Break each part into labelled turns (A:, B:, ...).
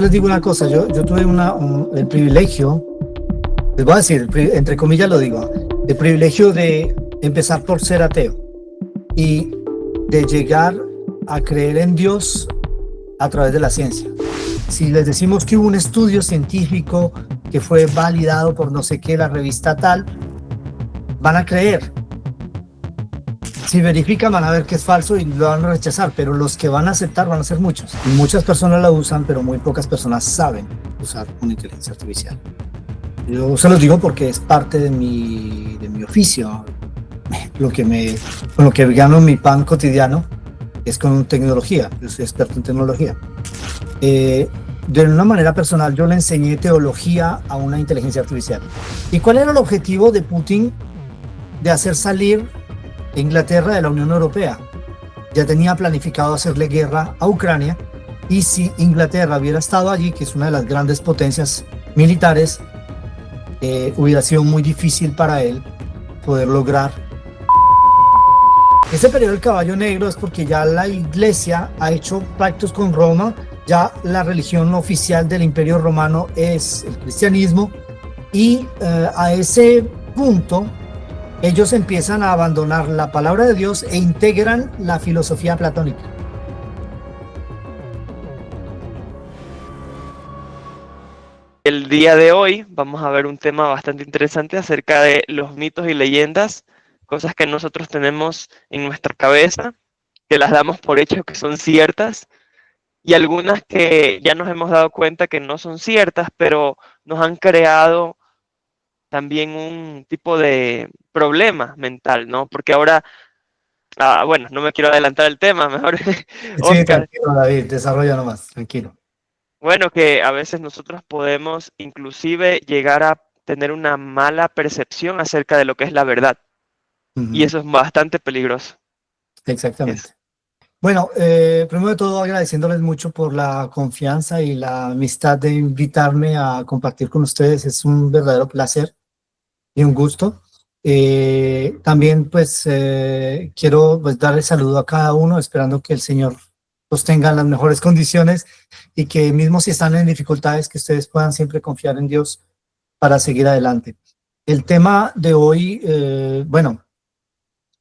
A: Les digo una cosa, yo tuve el privilegio, les voy a decir, entre comillas lo digo, el privilegio de empezar por ser ateo y de llegar a creer en Dios a través de la ciencia. Si les decimos que hubo un estudio científico que fue validado por no sé qué, la revista tal, van a creer. Si verifican van a ver que es falso y lo van a rechazar, pero los que van a aceptar van a ser muchos. Y muchas personas la usan, pero muy pocas personas saben usar una inteligencia artificial. Yo se los digo porque es parte de mi oficio. Con lo que gano mi pan cotidiano es con tecnología. Yo soy experto en tecnología. De una manera personal, yo le enseñé teología a una inteligencia artificial. ¿Y cuál era el objetivo de Putin de hacer salir Inglaterra de la Unión Europea? Ya tenía planificado hacerle guerra a Ucrania, y si Inglaterra hubiera estado allí, que es una de las grandes potencias militares, hubiera sido muy difícil para él poder lograr. Ese periodo del caballo negro es porque ya la iglesia ha hecho pactos con Roma, ya la religión oficial del Imperio Romano es el cristianismo, y a ese punto ellos empiezan a abandonar la palabra de Dios e integran la filosofía platónica.
B: El día de hoy vamos a ver un tema bastante interesante acerca de los mitos y leyendas, cosas que nosotros tenemos en nuestra cabeza, que las damos por hecho que son ciertas, y algunas que ya nos hemos dado cuenta que no son ciertas, pero nos han creado también un tipo de problema mental, ¿no? Porque ahora, bueno, no me quiero adelantar el tema, mejor,
A: Sí,
B: Oscar.
A: tranquilo, David, desarrolla nomás, tranquilo.
B: Bueno, que a veces nosotros podemos inclusive llegar a tener una mala percepción acerca de lo que es la verdad. Y eso es bastante peligroso.
A: Exactamente. Bueno, primero de todo agradeciéndoles mucho por la confianza y la amistad de invitarme a compartir con ustedes. Es un verdadero placer y un gusto. También pues quiero pues darle saludo a cada uno, esperando que el Señor los tenga en las mejores condiciones y que mismo si están en dificultades, que ustedes puedan siempre confiar en Dios para seguir adelante. El tema de hoy, bueno,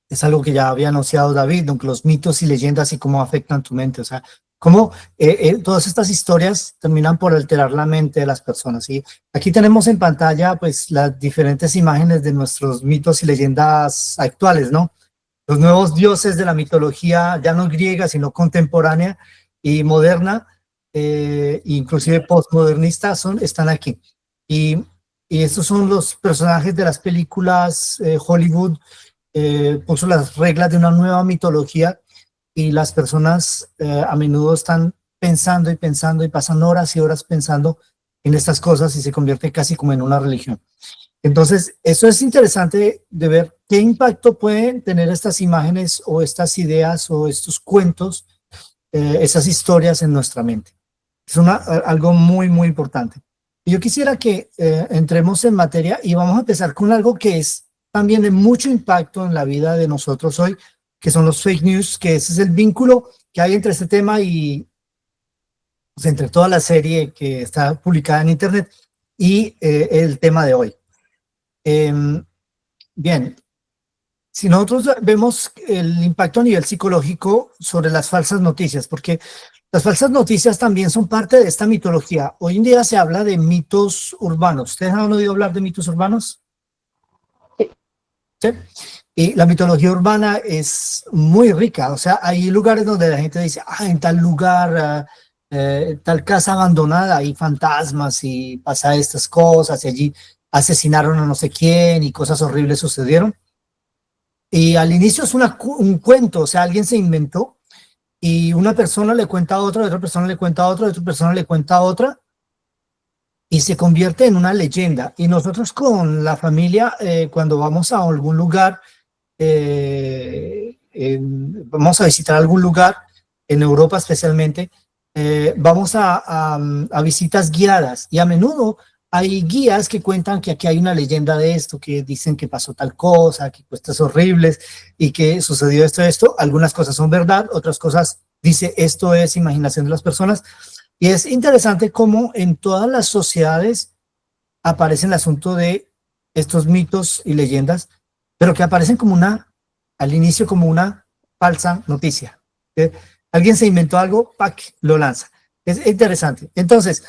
A: es algo que ya había anunciado David, ¿no? Los mitos y leyendas y cómo afectan tu mente, o sea, cómo todas estas historias terminan por alterar la mente de las personas, ¿sí? Aquí tenemos en pantalla pues las diferentes imágenes de nuestros mitos y leyendas actuales, ¿no? Los nuevos dioses de la mitología, ya no griega, sino contemporánea y moderna, inclusive postmodernista, están aquí. Y estos son los personajes de las películas Hollywood. Puso las reglas de una nueva mitología, y las personas a menudo están pensando y pensando y pasan horas y horas pensando en estas cosas y se convierte casi como en una religión. Entonces, eso es interesante de ver qué impacto pueden tener estas imágenes o estas ideas o estos cuentos, esas historias en nuestra mente. Es algo muy, muy importante. Yo quisiera que entremos en materia y vamos a empezar con algo que es también de mucho impacto en la vida de nosotros hoy, que son los fake news, que ese es el vínculo que hay entre este tema y pues, entre toda la serie que está publicada en internet y el tema de hoy. Bien, si nosotros vemos el impacto a nivel psicológico sobre las falsas noticias, porque las falsas noticias también son parte de esta mitología. Hoy en día se habla de mitos urbanos. ¿Ustedes han oído hablar de mitos urbanos? ¿Sí? Y la mitología urbana es muy rica, o sea, hay lugares donde la gente dice, en tal lugar, tal casa abandonada, hay fantasmas y pasa estas cosas, y allí asesinaron a no sé quién y cosas horribles sucedieron. Y al inicio es un cuento, o sea, alguien se inventó y una persona le cuenta a otra persona le cuenta a otra persona le cuenta a otra, y se convierte en una leyenda. Y nosotros con la familia, cuando vamos a algún lugar, vamos a visitar algún lugar, en Europa especialmente, vamos a visitas guiadas, y a menudo hay guías que cuentan que aquí hay una leyenda de esto, que dicen que pasó tal cosa, que cosas horribles y que sucedió esto. Algunas cosas son verdad, otras cosas dice esto es imaginación de las personas, Y es interesante cómo en todas las sociedades aparece el asunto de estos mitos y leyendas, pero que aparecen como al inicio como una falsa noticia. ¿Sí? Alguien se inventó algo, ¡pac!, lo lanza. Es interesante. Entonces,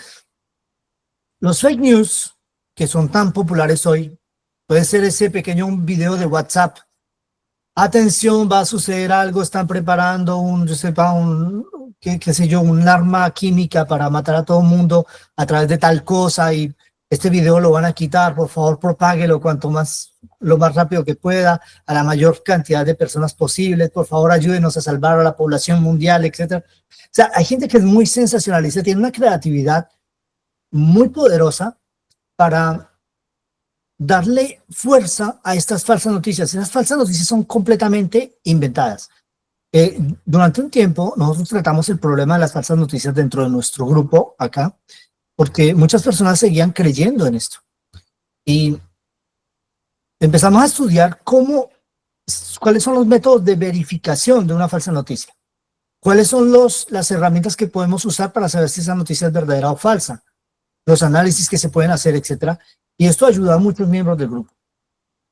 A: los fake news que son tan populares hoy, puede ser ese pequeño video de WhatsApp. Atención, va a suceder algo, están preparando qué sé yo, un arma química para matar a todo el mundo a través de tal cosa y este video lo van a quitar, por favor propáguelo lo más rápido que pueda, a la mayor cantidad de personas posibles, por favor ayúdenos a salvar a la población mundial, etcétera. O sea, hay gente que es muy sensacionalista, tiene una creatividad muy poderosa para darle fuerza a estas falsas noticias. Esas falsas noticias son completamente inventadas. Durante un tiempo nosotros tratamos el problema de las falsas noticias dentro de nuestro grupo acá, porque muchas personas seguían creyendo en esto. Y empezamos a estudiar cuáles son los métodos de verificación de una falsa noticia. ¿Cuáles son las herramientas que podemos usar para saber si esa noticia es verdadera o falsa? Los análisis que se pueden hacer, etcétera. Y esto ayuda a muchos miembros del grupo.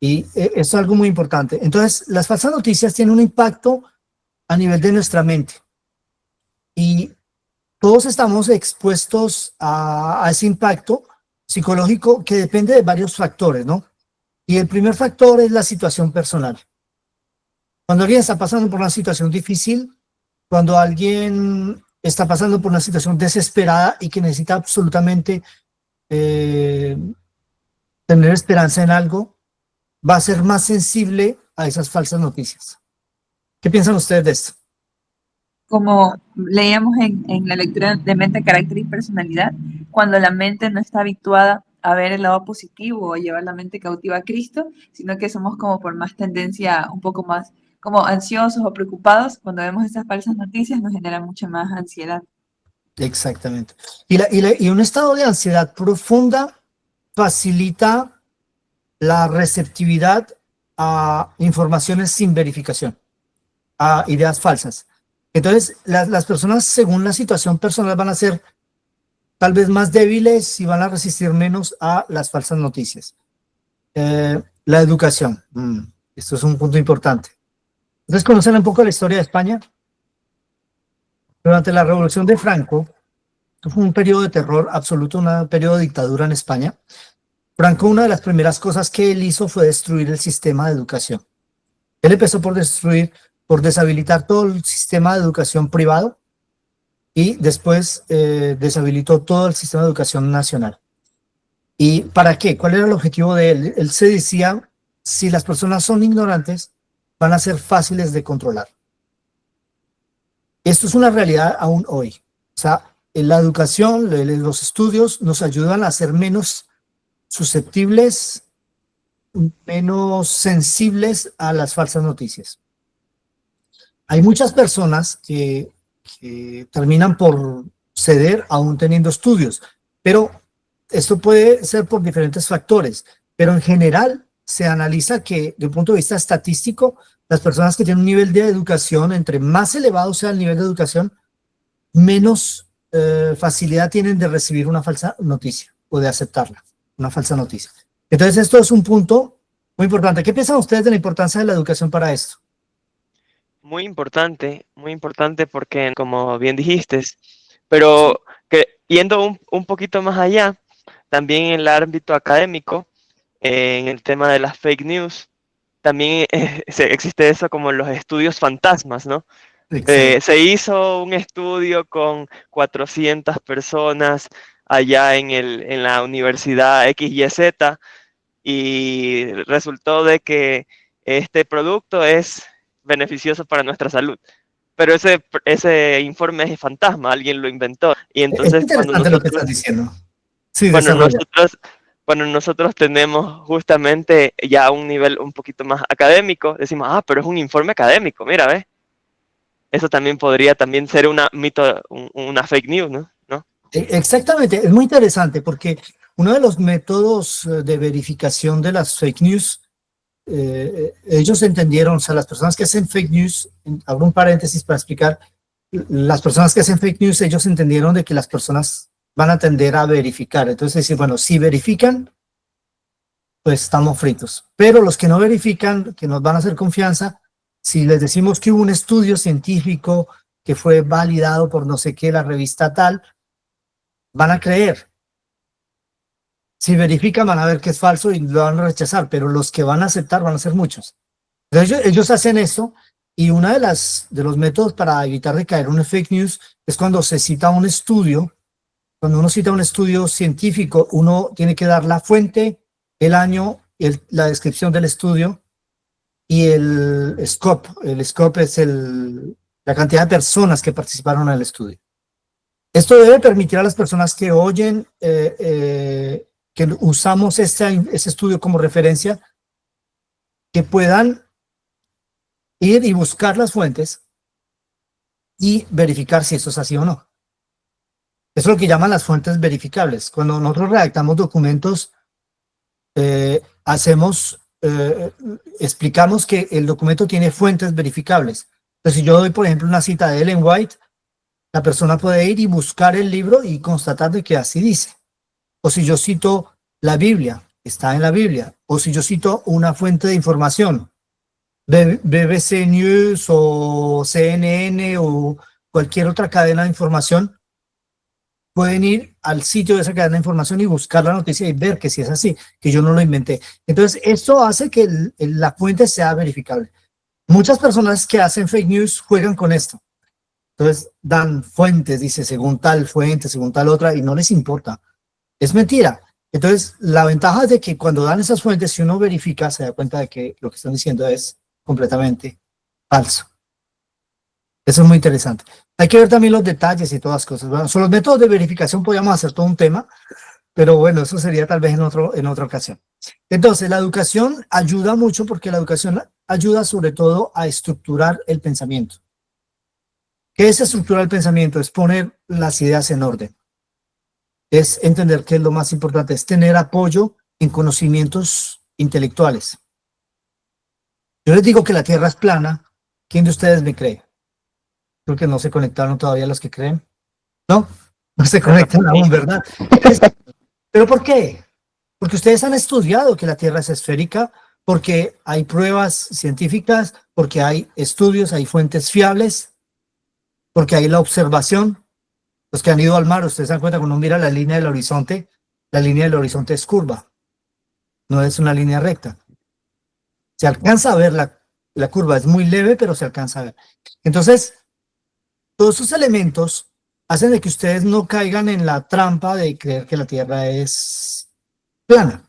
A: Y esto es algo muy importante. Entonces, las falsas noticias tienen un impacto a nivel de nuestra mente. Y todos estamos expuestos a ese impacto psicológico que depende de varios factores, ¿no? Y el primer factor es la situación personal. Cuando alguien está pasando por una situación difícil, cuando alguien está pasando por una situación desesperada y que necesita absolutamente tener esperanza en algo, va a ser más sensible a esas falsas noticias. ¿Qué piensan ustedes de esto?
C: Como leíamos en la lectura de mente, carácter y personalidad, cuando la mente no está habituada a ver el lado positivo o a llevar la mente cautiva a Cristo, sino que somos como por más tendencia un poco más como ansiosos o preocupados, cuando vemos esas falsas noticias nos genera mucha más ansiedad.
A: Exactamente. Y un estado de ansiedad profunda facilita la receptividad a informaciones sin verificación, a ideas falsas. Entonces, las personas, según la situación personal, van a ser tal vez más débiles y van a resistir menos a las falsas noticias. La educación. Esto es un punto importante. ¿Ustedes conocen un poco la historia de España? Durante la Revolución de Franco, fue un periodo de terror absoluto, un periodo de dictadura en España. Franco, una de las primeras cosas que él hizo fue destruir el sistema de educación. Él empezó por deshabilitar todo el sistema de educación privado y después deshabilitó todo el sistema de educación nacional. ¿Y para qué? ¿Cuál era el objetivo de él? Él se decía, si las personas son ignorantes, van a ser fáciles de controlar. Esto es una realidad aún hoy. O sea, la educación, los estudios nos ayudan a ser menos susceptibles, menos sensibles a las falsas noticias. Hay muchas personas que terminan por ceder aún teniendo estudios, pero esto puede ser por diferentes factores, pero en general se analiza que desde un punto de vista estadístico, las personas que tienen un nivel de educación, entre más elevado sea el nivel de educación, menos facilidad tienen de recibir una falsa noticia o de aceptarla, una falsa noticia. Entonces esto es un punto muy importante. ¿Qué piensan ustedes de la importancia de la educación para esto?
B: Muy importante porque, como bien dijiste, pero que yendo un poquito más allá, también en el ámbito académico, en el tema de las fake news, también existe eso como los estudios fantasmas, ¿no? Se hizo un estudio con 400 personas allá en la universidad XYZ y resultó de que este producto es beneficioso para nuestra salud. Pero ese informe es fantasma, alguien lo inventó. Y
A: Es
B: entonces
A: interesante lo que estás diciendo. Sí,
B: cuando nosotros, cuando nosotros tenemos justamente ya un nivel un poquito más académico, decimos, pero es un informe académico, mira, ¿ves? Eso también podría también ser una fake news, ¿no?
A: Exactamente, es muy interesante porque uno de los métodos de verificación de las fake news, ellos entendieron, o sea, las personas que hacen fake news, abro un paréntesis para explicar, las personas que hacen fake news, ellos entendieron de que las personas van a tender a verificar. Entonces, decir, bueno, si verifican, pues estamos fritos. Pero los que no verifican, que nos van a hacer confianza, si les decimos que hubo un estudio científico que fue validado por no sé qué, la revista tal, van a creer. Si verifican, van a ver que es falso y lo van a rechazar, pero los que van a aceptar van a ser muchos. Entonces, ellos hacen eso, y uno de los métodos para evitar de caer en un fake news es cuando se cita un estudio. Cuando uno cita un estudio científico, uno tiene que dar la fuente, el año, la descripción del estudio y el scope. El scope es la cantidad de personas que participaron en el estudio. Esto debe permitir a las personas que oyen que usamos ese estudio como referencia, que puedan ir y buscar las fuentes y verificar si eso es así o no. Eso es lo que llaman las fuentes verificables. Cuando nosotros redactamos documentos, explicamos que el documento tiene fuentes verificables. Entonces, si yo doy, por ejemplo, una cita de Ellen White, la persona puede ir y buscar el libro y constatar de que así dice. O si yo cito la Biblia, está en la Biblia. O si yo cito una fuente de información, BBC News o CNN o cualquier otra cadena de información, pueden ir al sitio de esa cadena de información y buscar la noticia y ver que si es así, que yo no lo inventé. Entonces, esto hace que la fuente sea verificable. Muchas personas que hacen fake news juegan con esto. Entonces, dan fuentes, dice, según tal fuente, según tal otra, y no les importa. Es mentira. Entonces, la ventaja es de que cuando dan esas fuentes, si uno verifica, se da cuenta de que lo que están diciendo es completamente falso. Eso es muy interesante. Hay que ver también los detalles y todas las cosas. Bueno, sobre los métodos de verificación podríamos hacer todo un tema, pero bueno, eso sería tal vez en otra ocasión. Entonces, la educación ayuda mucho porque la educación ayuda sobre todo a estructurar el pensamiento. ¿Qué es estructurar el pensamiento? Es poner las ideas en orden. Es entender que es lo más importante, es tener apoyo en conocimientos intelectuales. Yo les digo que la Tierra es plana. ¿Quién de ustedes me cree? Creo que no se conectaron todavía los que creen. No se conectan aún, ¿verdad? ¿Pero por qué? Porque ustedes han estudiado que la Tierra es esférica, porque hay pruebas científicas, porque hay estudios, hay fuentes fiables, porque hay la observación. Los que han ido al mar, ustedes se dan cuenta cuando uno mira la línea del horizonte es curva, no es una línea recta. Se alcanza a ver la curva, es muy leve, pero se alcanza a ver. Entonces, todos esos elementos hacen de que ustedes no caigan en la trampa de creer que la Tierra es plana.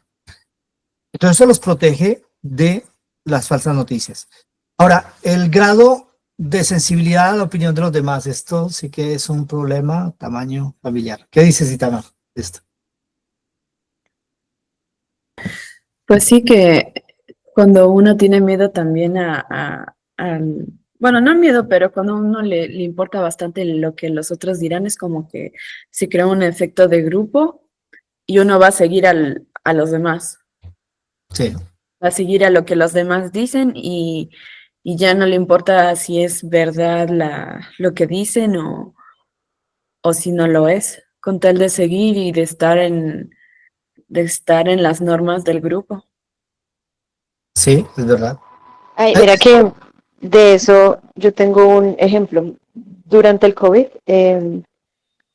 A: Entonces, eso los protege de las falsas noticias. Ahora, el grado de sensibilidad a la opinión de los demás, esto sí que es un problema tamaño familiar. ¿Qué dices, Itamar, de esto?
D: Pues sí que cuando uno tiene miedo también bueno, no miedo, pero cuando a uno le importa bastante lo que los otros dirán, es como que se crea un efecto de grupo y uno va a seguir a los demás.
A: Sí.
D: Va a seguir a lo que los demás dicen y ya no le importa si es verdad lo que dicen o si no lo es, con tal de seguir y de estar en las normas del grupo.
A: Sí, es verdad.
E: Ay, mira que de eso yo tengo un ejemplo. Durante el COVID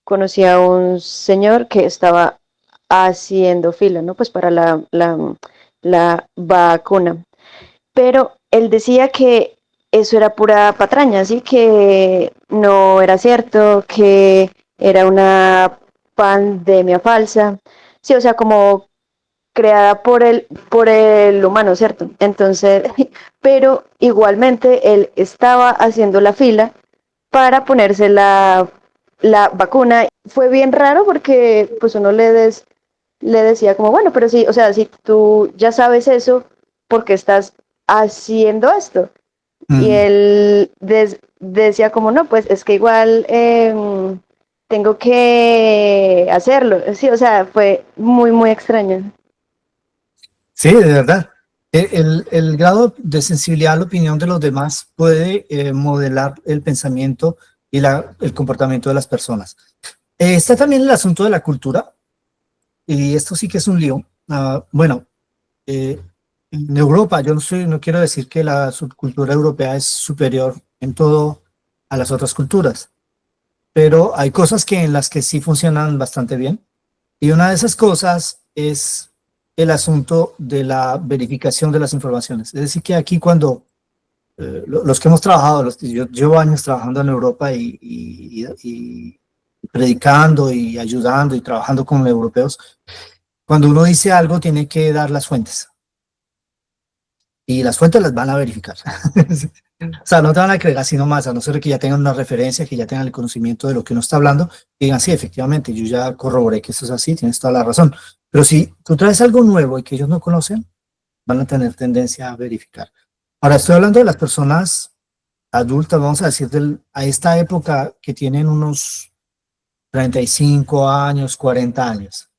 E: conocí a un señor que estaba haciendo fila, ¿no? Pues para la vacuna. Pero él decía que eso era pura patraña, así que no era cierto, que era una pandemia falsa. Sí, o sea, como creada por el humano, ¿cierto? Entonces, pero igualmente él estaba haciendo la fila para ponerse la vacuna. Fue bien raro porque pues uno le decía como, bueno, pero sí, o sea, si tú ya sabes eso, ¿por qué estás haciendo esto? Y él decía como, no, pues es que igual tengo que hacerlo. Sí, o sea, fue muy, muy extraño.
A: Sí, de verdad. El grado de sensibilidad a la opinión de los demás puede modelar el pensamiento y el comportamiento de las personas. Está también el asunto de la cultura, y esto sí que es un lío. Bueno, en Europa, yo no quiero decir que la subcultura europea es superior en todo a las otras culturas, pero hay cosas en las que sí funcionan bastante bien. Y una de esas cosas es el asunto de la verificación de las informaciones. Es decir, que aquí cuando los que hemos trabajado, yo llevo años trabajando en Europa y predicando y ayudando y trabajando con europeos, cuando uno dice algo tiene que dar las fuentes. Y las fuentes las van a verificar. O sea, no te van a creer así nomás, a no ser que ya tengan una referencia, que ya tengan el conocimiento de lo que uno está hablando, y digan, sí, efectivamente, yo ya corroboré que eso es así, tienes toda la razón. Pero si tú traes algo nuevo y que ellos no conocen, van a tener tendencia a verificar. Ahora, estoy hablando de las personas adultas, vamos a decir, a esta época que tienen unos 35 años, 40 años.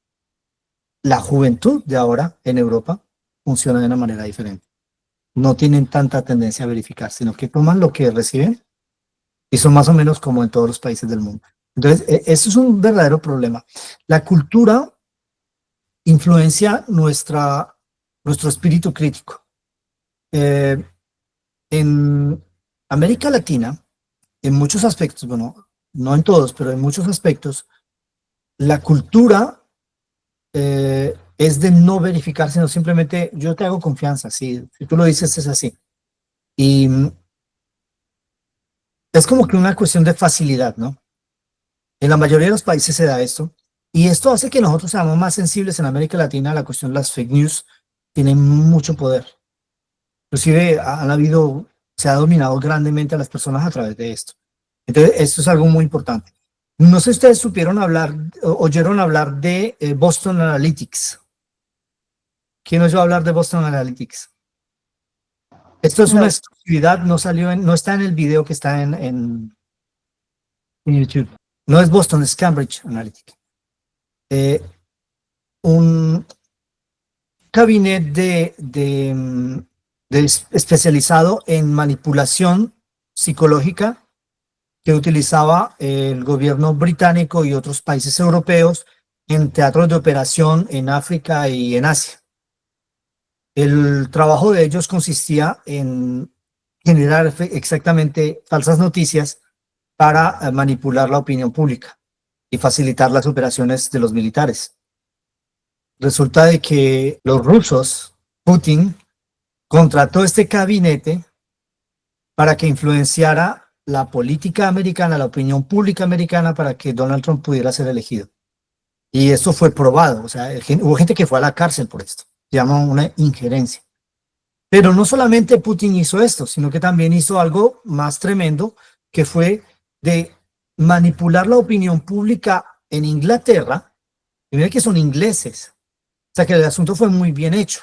A: La juventud de ahora en Europa funciona de una manera diferente. No tienen tanta tendencia a verificar, sino que toman lo que reciben y son más o menos como en todos los países del mundo. Entonces, eso es un verdadero problema. La cultura influencia nuestro espíritu crítico. En América Latina, en muchos aspectos, bueno, no en todos, pero en muchos aspectos, la cultura es de no verificar, sino simplemente yo te hago confianza, si tú lo dices es así. Y es como que una cuestión de facilidad, ¿no? En la mayoría de los países se da esto, y esto hace que nosotros seamos más sensibles en América Latina. La cuestión de las fake news tiene mucho poder. Inclusive se ha dominado grandemente a las personas a través de esto. Entonces, esto es algo muy importante. No sé si ustedes oyeron hablar de Boston Analytics. ¿Quién oyó hablar de Boston Analytics? Esto es una exclusividad, no está en el video que está en YouTube. No es Boston, es Cambridge Analytica. Un gabinete especializado en manipulación psicológica que utilizaba el gobierno británico y otros países europeos en teatros de operación en África y en Asia. El trabajo de ellos consistía en generar exactamente falsas noticias para manipular la opinión pública y facilitar las operaciones de los militares. Resulta de que los rusos, Putin, contrató este gabinete para que influenciara la política americana, la opinión pública americana, para que Donald Trump pudiera ser elegido. Y eso fue probado, o sea, hubo gente que fue a la cárcel por esto. Se llama una injerencia. Pero no solamente Putin hizo esto, sino que también hizo algo más tremendo, que fue de manipular la opinión pública en Inglaterra. Y mira que son ingleses. O sea que el asunto fue muy bien hecho.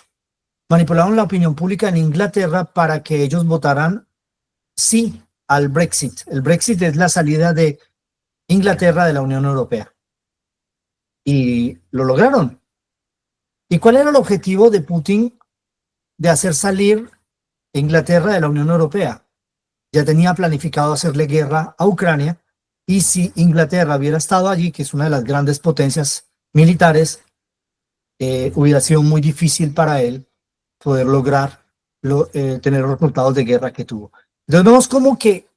A: Manipularon la opinión pública en Inglaterra para que ellos votaran sí al Brexit. El Brexit es la salida de Inglaterra de la Unión Europea. Y lo lograron. ¿Y cuál era el objetivo de Putin de hacer salir Inglaterra de la Unión Europea? Ya tenía planificado hacerle guerra a Ucrania, y si Inglaterra hubiera estado allí, que es una de las grandes potencias militares, hubiera sido muy difícil para él poder lograr tener los resultados de guerra que tuvo. Entonces vemos como que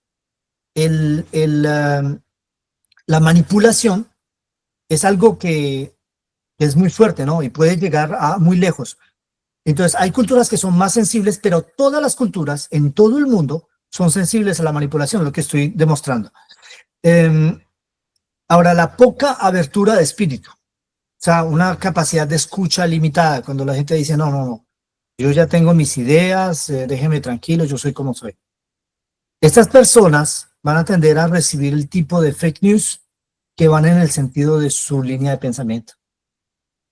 A: la manipulación es algo que es muy fuerte, ¿no? Y puede llegar a muy lejos. Entonces hay culturas que son más sensibles, pero todas las culturas en todo el mundo son sensibles a la manipulación, lo que estoy demostrando. Ahora, la poca abertura de espíritu, o sea, una capacidad de escucha limitada, cuando la gente dice, no, yo ya tengo mis ideas, déjeme tranquilo, yo soy como soy. Estas personas van a tender a recibir el tipo de fake news que van en el sentido de su línea de pensamiento.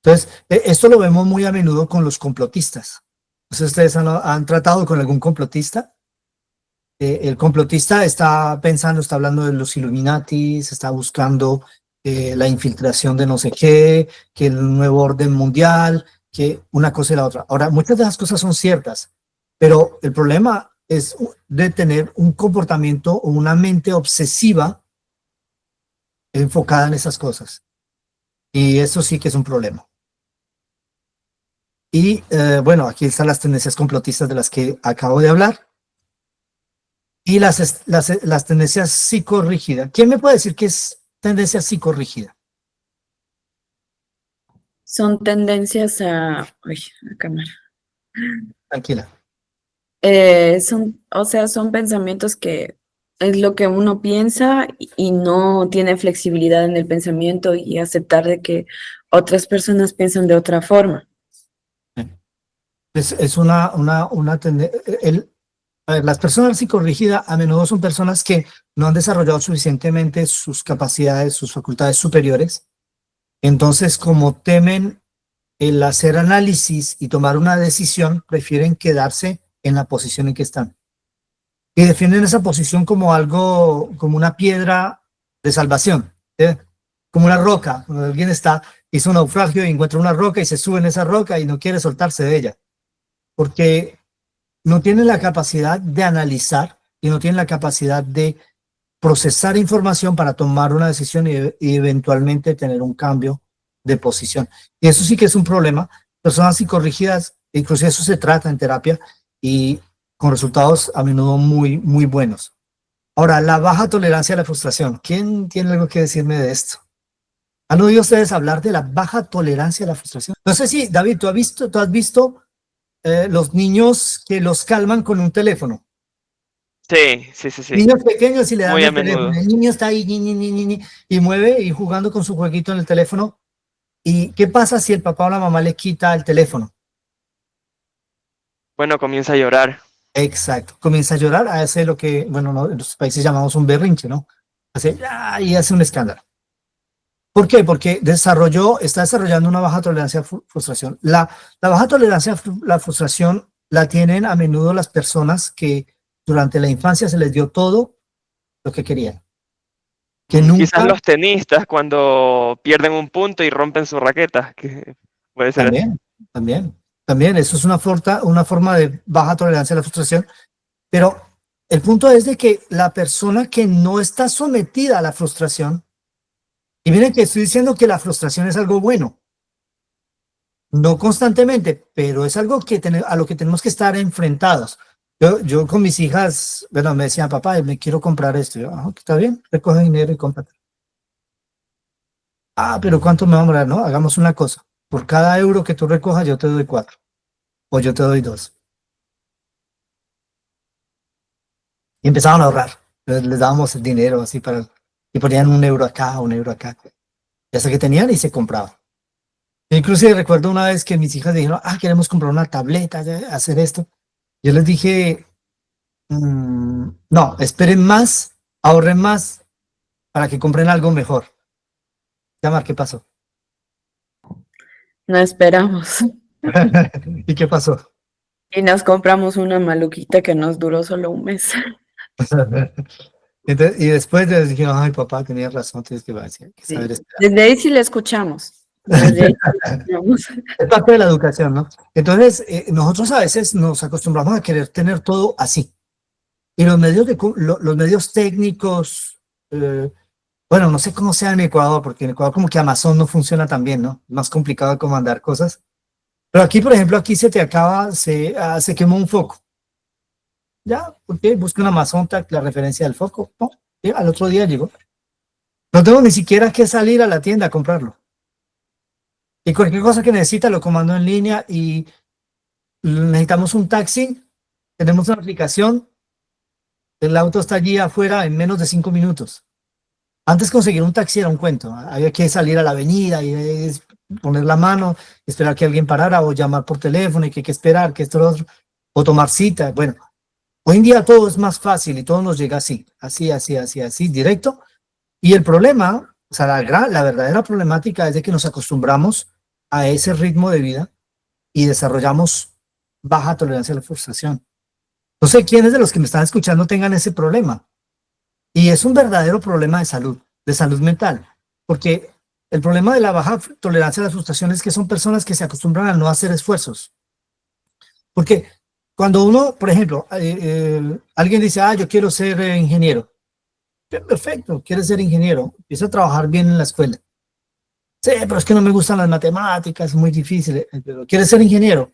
A: Entonces, esto lo vemos muy a menudo con los complotistas. Entonces, ¿ustedes han tratado con algún complotista? El complotista está pensando, está hablando de los Illuminatis, está buscando la infiltración de no sé qué, que el nuevo orden mundial, que una cosa y la otra. Ahora, muchas de las cosas son ciertas, pero el problema es de tener un comportamiento o una mente obsesiva enfocada en esas cosas. Y eso sí que es un problema. Y bueno, aquí están las tendencias complotistas de las que acabo de hablar. Y las tendencias psicorrígidas. ¿Quién me puede decir qué es tendencia psicorrígida?
D: Son tendencias a... Uy, la cámara.
A: Tranquila.
D: O sea, son pensamientos que es lo que uno piensa y no tiene flexibilidad en el pensamiento y aceptar de que otras personas piensan de otra forma.
A: Es una tendencia. A ver, las personas psicorrígidas a menudo son personas que no han desarrollado suficientemente sus capacidades, sus facultades superiores. Entonces, como temen el hacer análisis y tomar una decisión, prefieren quedarse en la posición en que están. Y defienden esa posición como algo, como una piedra de salvación, ¿sí? Como una roca. Cuando alguien hizo un naufragio y encuentra una roca y se sube en esa roca y no quiere soltarse de ella. Porque no tienen la capacidad de analizar y no tienen la capacidad de procesar información para tomar una decisión y eventualmente tener un cambio de posición. Y eso sí que es un problema. Personas psicorrígidas, inclusive eso se trata en terapia y con resultados a menudo muy, muy buenos. Ahora, la baja tolerancia a la frustración. ¿Quién tiene algo que decirme de esto? ¿Han oído ustedes hablar de la baja tolerancia a la frustración? No sé si, David, tú has visto los niños que los calman con un teléfono.
B: Sí, sí, sí, sí.
A: Niños pequeños y le dan
B: Muy a
A: el teléfono.
B: menudo.
A: El niño está ahí y mueve y jugando con su jueguito en el teléfono. ¿Y qué pasa si el papá o la mamá le quita el teléfono?
B: Bueno, comienza a llorar.
A: Exacto. Comienza a llorar, hace lo que, bueno, en los países llamamos un berrinche, ¿no? Hace, y hace un escándalo. ¿Por qué? Porque está desarrollando una baja tolerancia a frustración. La baja tolerancia a la frustración la tienen a menudo las personas que durante la infancia se les dio todo lo que querían. Que
B: Quizás
A: nunca,
B: los tenistas cuando pierden un punto y rompen su raqueta, que puede ser así.
A: también, eso es una forma de baja tolerancia a la frustración, pero el punto es de que la persona que no está sometida a la frustración, y miren que estoy diciendo que la frustración es algo bueno, no constantemente, pero es algo a lo que tenemos que estar enfrentados. Yo con mis hijas, bueno, me decían, papá, me quiero comprar esto. Yo, está bien, recoge dinero y cómprate. Pero ¿cuánto me va a demorar? No, hagamos una cosa. Por cada euro que tú recojas, yo te doy 4. O yo te doy 2. Y empezaban a ahorrar. Entonces les dábamos el dinero así y ponían 1 euro acá, 1 euro acá. Y hasta que tenían y se compraban. Inclusive recuerdo una vez que mis hijas dijeron, queremos comprar una tableta, hacer esto. Yo les dije, no, esperen más, ahorren más para que compren algo mejor. Llamar, ¿qué pasó?
D: No esperamos.
A: ¿Y qué pasó?
D: Y nos compramos una maluquita que nos duró solo un mes.
A: Entonces, y después les dije, ay, papá, tenías razón, tienes que
D: Sí.
A: saber esperar.
D: Desde ahí sí le escuchamos. Desde ahí sí le escuchamos.
A: Es parte de la educación, ¿no? Entonces, nosotros a veces nos acostumbramos a querer tener todo así. Y los medios técnicos, bueno, no sé cómo sea en Ecuador, porque en Ecuador como que Amazon no funciona tan bien, ¿no? Es más complicado de comandar cosas. Pero aquí, por ejemplo, aquí se quemó un foco. Ya, porque busca en Amazon la referencia del foco. ¿No? Y al otro día llegó. No tengo ni siquiera que salir a la tienda a comprarlo. Y cualquier cosa que necesita lo comando en línea y necesitamos un taxi, tenemos una aplicación, el auto está allí afuera en menos de 5 minutos. Antes conseguir un taxi era un cuento, había que salir a la avenida y poner la mano, esperar que alguien parara o llamar por teléfono y que hay que esperar, que esto, lo otro, o tomar cita. Bueno, hoy en día todo es más fácil y todo nos llega así, directo. Y el problema, o sea, la verdadera problemática es de que nos acostumbramos a ese ritmo de vida y desarrollamos baja tolerancia a la frustración. No sé quiénes de los que me están escuchando tengan ese problema. Y es un verdadero problema de salud mental, porque el problema de la baja tolerancia a la frustración es que son personas que se acostumbran a no hacer esfuerzos. Porque cuando uno, por ejemplo, alguien dice, yo quiero ser ingeniero, Bien, perfecto, quieres ser ingeniero, empieza a trabajar bien en la escuela. Sí, pero es que no me gustan las matemáticas, es muy difícil. Pero ¿quieres ser ingeniero?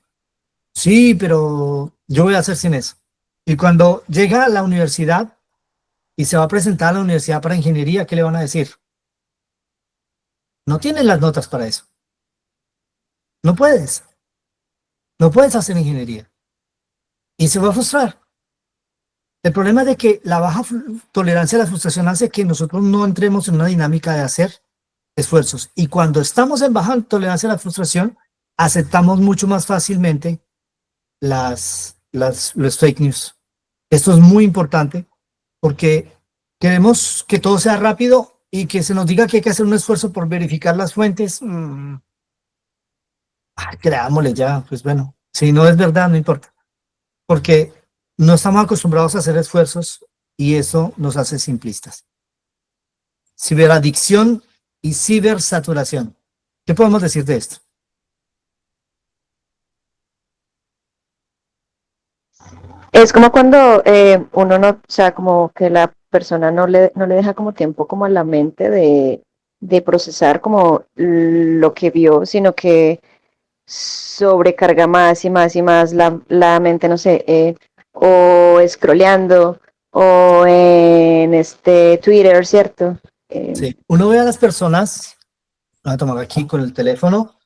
A: Sí, pero yo voy a hacer sin eso. Y cuando llega a la universidad y se va a presentar a la universidad para ingeniería, ¿qué le van a decir? No tienes las notas para eso. No puedes. No puedes hacer ingeniería. Y se va a frustrar. El problema es de que la baja tolerancia a la frustración hace que nosotros no entremos en una dinámica de hacer esfuerzos. Y cuando estamos en baja tolerancia a la frustración, aceptamos mucho más fácilmente los fake news. Esto es muy importante porque queremos que todo sea rápido y que se nos diga que hay que hacer un esfuerzo por verificar las fuentes. Creámosle ya, pues bueno, si no es verdad, no importa. Porque no estamos acostumbrados a hacer esfuerzos y eso nos hace simplistas. Ciberadicción y cibersaturación. ¿Qué podemos decir de esto?
E: Es como cuando uno no, o sea, como que la persona no le deja como tiempo como a la mente de procesar como lo que vio, sino que sobrecarga más y más y más la mente, no sé, o scrolleando, o en este Twitter, ¿cierto?
A: Sí. Uno ve a las personas, voy a tomar aquí con el teléfono,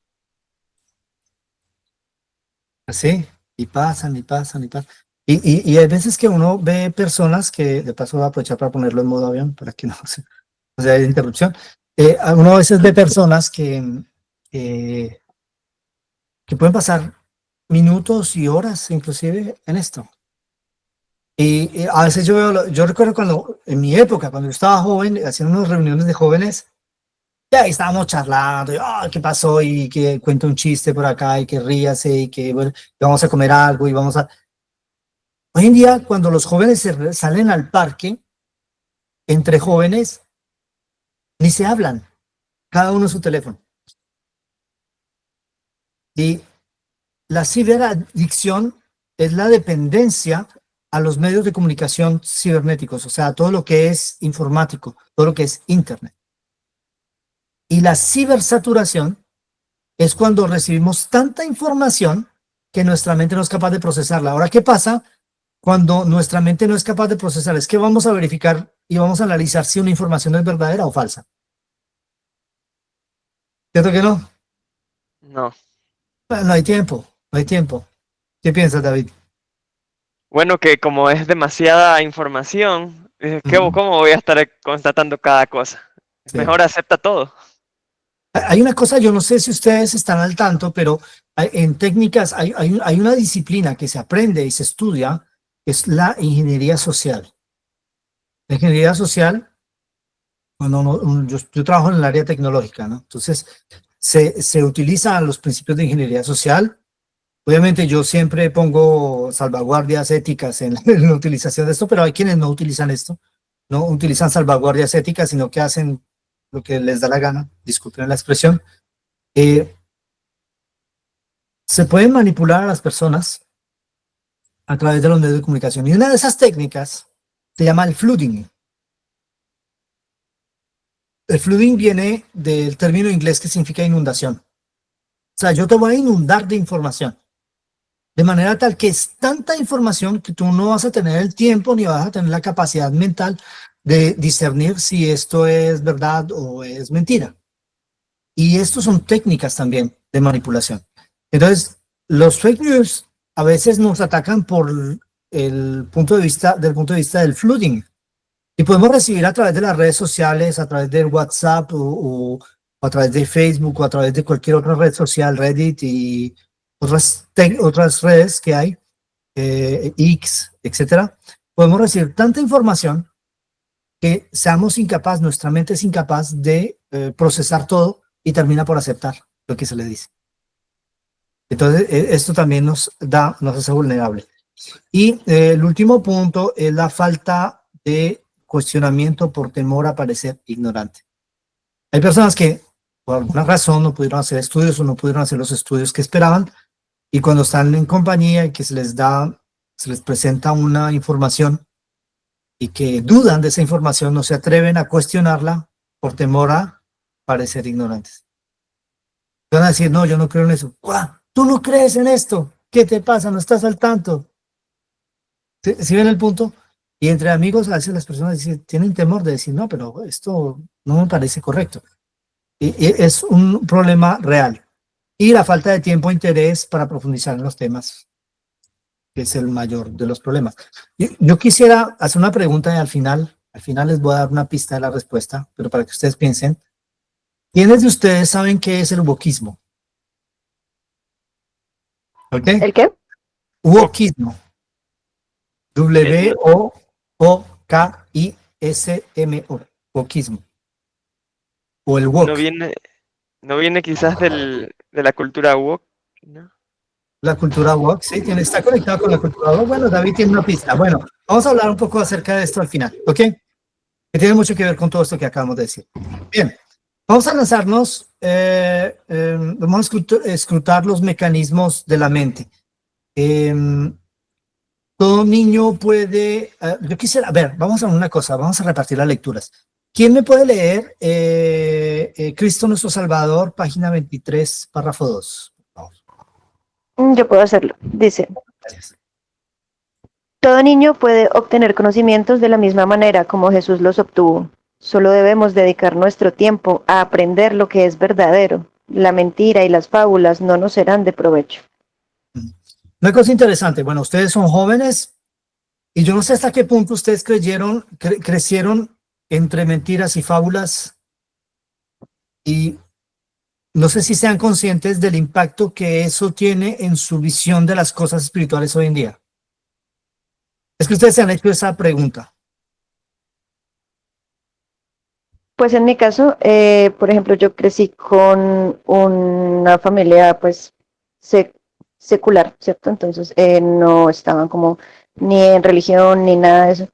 A: así, y pasan, y pasan, y pasan. Y hay veces que uno ve personas que, de paso voy a aprovechar para ponerlo en modo avión, para que no se haya interrupción. Uno a veces ve personas que pueden pasar minutos y horas inclusive en esto. Y a veces yo recuerdo cuando, en mi época, cuando yo estaba joven, haciendo unas reuniones de jóvenes, ya ahí estábamos charlando, y, ¿qué pasó? Y que cuenta un chiste por acá, y que ríase, y que bueno, vamos a comer algo, y vamos a... Hoy en día, cuando los jóvenes salen al parque, entre jóvenes, ni se hablan, cada uno en su teléfono. Y la ciberadicción es la dependencia a los medios de comunicación cibernéticos, o sea, todo lo que es informático, todo lo que es Internet. Y la cibersaturación es cuando recibimos tanta información que nuestra mente no es capaz de procesarla. Ahora, ¿qué pasa cuando nuestra mente no es capaz de procesar? Es que vamos a verificar y vamos a analizar si una información es verdadera o falsa. ¿Cierto que no?
B: No.
A: Bueno, no hay tiempo, no hay tiempo. ¿Qué piensas, David?
B: Bueno, que como es demasiada información,
A: Ujú.
B: ¿cómo voy a estar constatando cada cosa?
A: Sí.
B: Mejor acepta todo.
A: Hay una cosa, yo no sé si ustedes están al tanto, pero en técnicas hay una disciplina que se aprende y se estudia, que es la ingeniería social. La ingeniería social, yo trabajo en el área tecnológica, ¿no? Entonces, se utilizan los principios de ingeniería social. Obviamente yo siempre pongo salvaguardias éticas en la utilización de esto, pero hay quienes no utilizan esto, no utilizan salvaguardias éticas, sino que hacen lo que les da la gana, disculpen la expresión. Se pueden manipular a las personas a través de los medios de comunicación. Y una de esas técnicas se llama el flooding. El flooding viene del término inglés que significa inundación. O sea, yo te voy a inundar de información. De manera tal que es tanta información que tú no vas a tener el tiempo ni vas a tener la capacidad mental de discernir si esto es verdad o es mentira. Y estos son técnicas también de manipulación. Entonces, los fake news a veces nos atacan por el punto de vista, del punto de vista del flooding. Y podemos recibir a través de las redes sociales, a través del WhatsApp o a través de Facebook o a través de cualquier otra red social, Reddit y otras redes que hay, X, etcétera. Podemos recibir tanta información que seamos incapaces, nuestra mente es incapaz de procesar todo y termina por aceptar lo que se le dice. Entonces, esto también nos hace vulnerable. Y el último punto es la falta de cuestionamiento por temor a parecer ignorante. Hay personas que por alguna razón no pudieron hacer estudios o no pudieron hacer los estudios que esperaban y cuando están en compañía y que se les presenta una información y que dudan de esa información, no se atreven a cuestionarla por temor a parecer ignorantes. Van a decir, no, yo no creo en eso. ¡Guau! ¿Tú no crees en esto? ¿Qué te pasa? ¿No estás al tanto? ¿Sí ven el punto? Y entre amigos a veces las personas tienen temor de decir, no, pero esto no me parece correcto. Y es un problema real. Y la falta de tiempo e interés para profundizar en los temas, que es el mayor de los problemas. Yo quisiera hacer una pregunta y al final les voy a dar una pista de la respuesta, pero para que ustedes piensen. ¿Quiénes de ustedes saben qué es el wokismo? ¿Ok?
E: ¿El qué?
A: Wokismo. W-O-O-K-I-S-M-O. Wokismo. O el wok.
B: No viene quizás de la cultura woke, ¿no?
A: La cultura wok, sí, está conectado con la cultura wok. Bueno, David tiene una pista. Bueno, vamos a hablar un poco acerca de esto al final, ¿ok? Que tiene mucho que ver con todo esto que acabamos de decir. Bien, vamos a lanzarnos, vamos a escrutar los mecanismos de la mente. Todo niño puede, yo quisiera, a ver, vamos a una cosa, vamos a repartir las lecturas. ¿Quién me puede leer Cristo nuestro Salvador, página 23, párrafo 2? Vamos.
E: Yo puedo hacerlo. Dice,
A: Gracias.
E: todo niño puede obtener conocimientos de la misma manera como Jesús los obtuvo. Solo debemos dedicar nuestro tiempo a aprender lo que es verdadero. La mentira y las fábulas no nos serán de provecho.
A: Una cosa interesante, bueno, ustedes son jóvenes y yo no sé hasta qué punto ustedes crecieron entre mentiras y fábulas y no sé si sean conscientes del impacto que eso tiene en su visión de las cosas espirituales hoy en día. Es que ustedes se han hecho esa pregunta.
E: Pues en mi caso, por ejemplo, yo crecí con una familia pues secular, ¿cierto? Entonces no estaban como ni en religión ni nada de eso.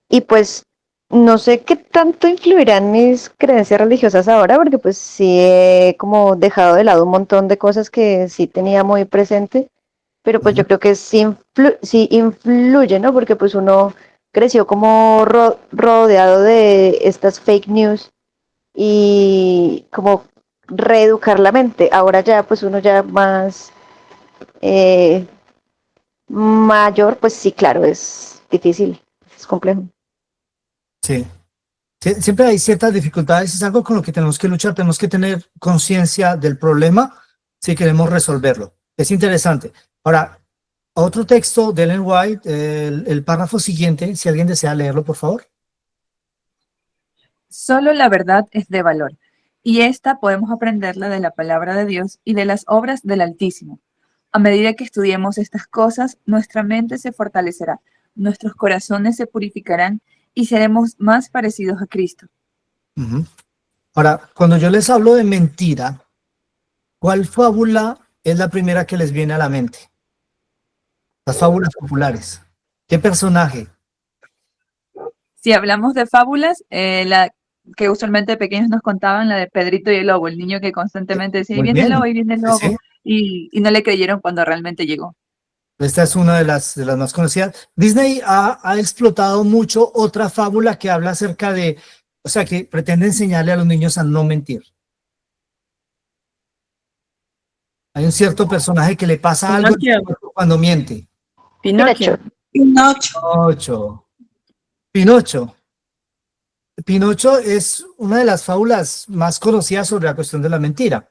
E: Y pues no sé qué tanto influirán mis creencias religiosas ahora, porque pues sí he como dejado de lado un montón de cosas que sí tenía muy presente, pero pues yo creo que sí influye, ¿no? Porque pues uno creció como rodeado de estas fake news y como reeducar la mente. Ahora ya pues uno ya más eh, mayor, pues sí, claro, es difícil, es complejo.
A: Sí. Siempre hay ciertas dificultades, es algo con lo que tenemos que luchar, tenemos que tener conciencia del problema si queremos resolverlo. Es interesante. Ahora, otro texto de Ellen White, el párrafo siguiente, si alguien desea leerlo, por favor.
C: Solo la verdad es de valor, y esta podemos aprenderla de la palabra de Dios y de las obras del Altísimo. A medida que estudiemos estas cosas, nuestra mente se fortalecerá, nuestros corazones se purificarán y seremos más parecidos a Cristo.
A: Ahora, cuando yo les hablo de mentira, ¿cuál fábula es la primera que les viene a la mente? Las fábulas populares. ¿Qué personaje?
C: Si hablamos de fábulas, la que usualmente pequeños nos contaban, la de Pedrito y el lobo, el niño que constantemente decía,
A: Muy
C: viene el
A: bien.
C: lobo, y viene el
A: Sí,
C: lobo,
A: sí.
C: y no le creyeron cuando realmente llegó.
A: Esta es una de las más conocidas. Disney ha explotado mucho otra fábula que habla acerca de, o sea, que pretende enseñarle a los niños a no mentir. Hay un cierto personaje que le pasa algo cuando miente.
D: Pinocchio.
A: Pinocho. Pinocho es una de las fábulas más conocidas sobre la cuestión de la mentira.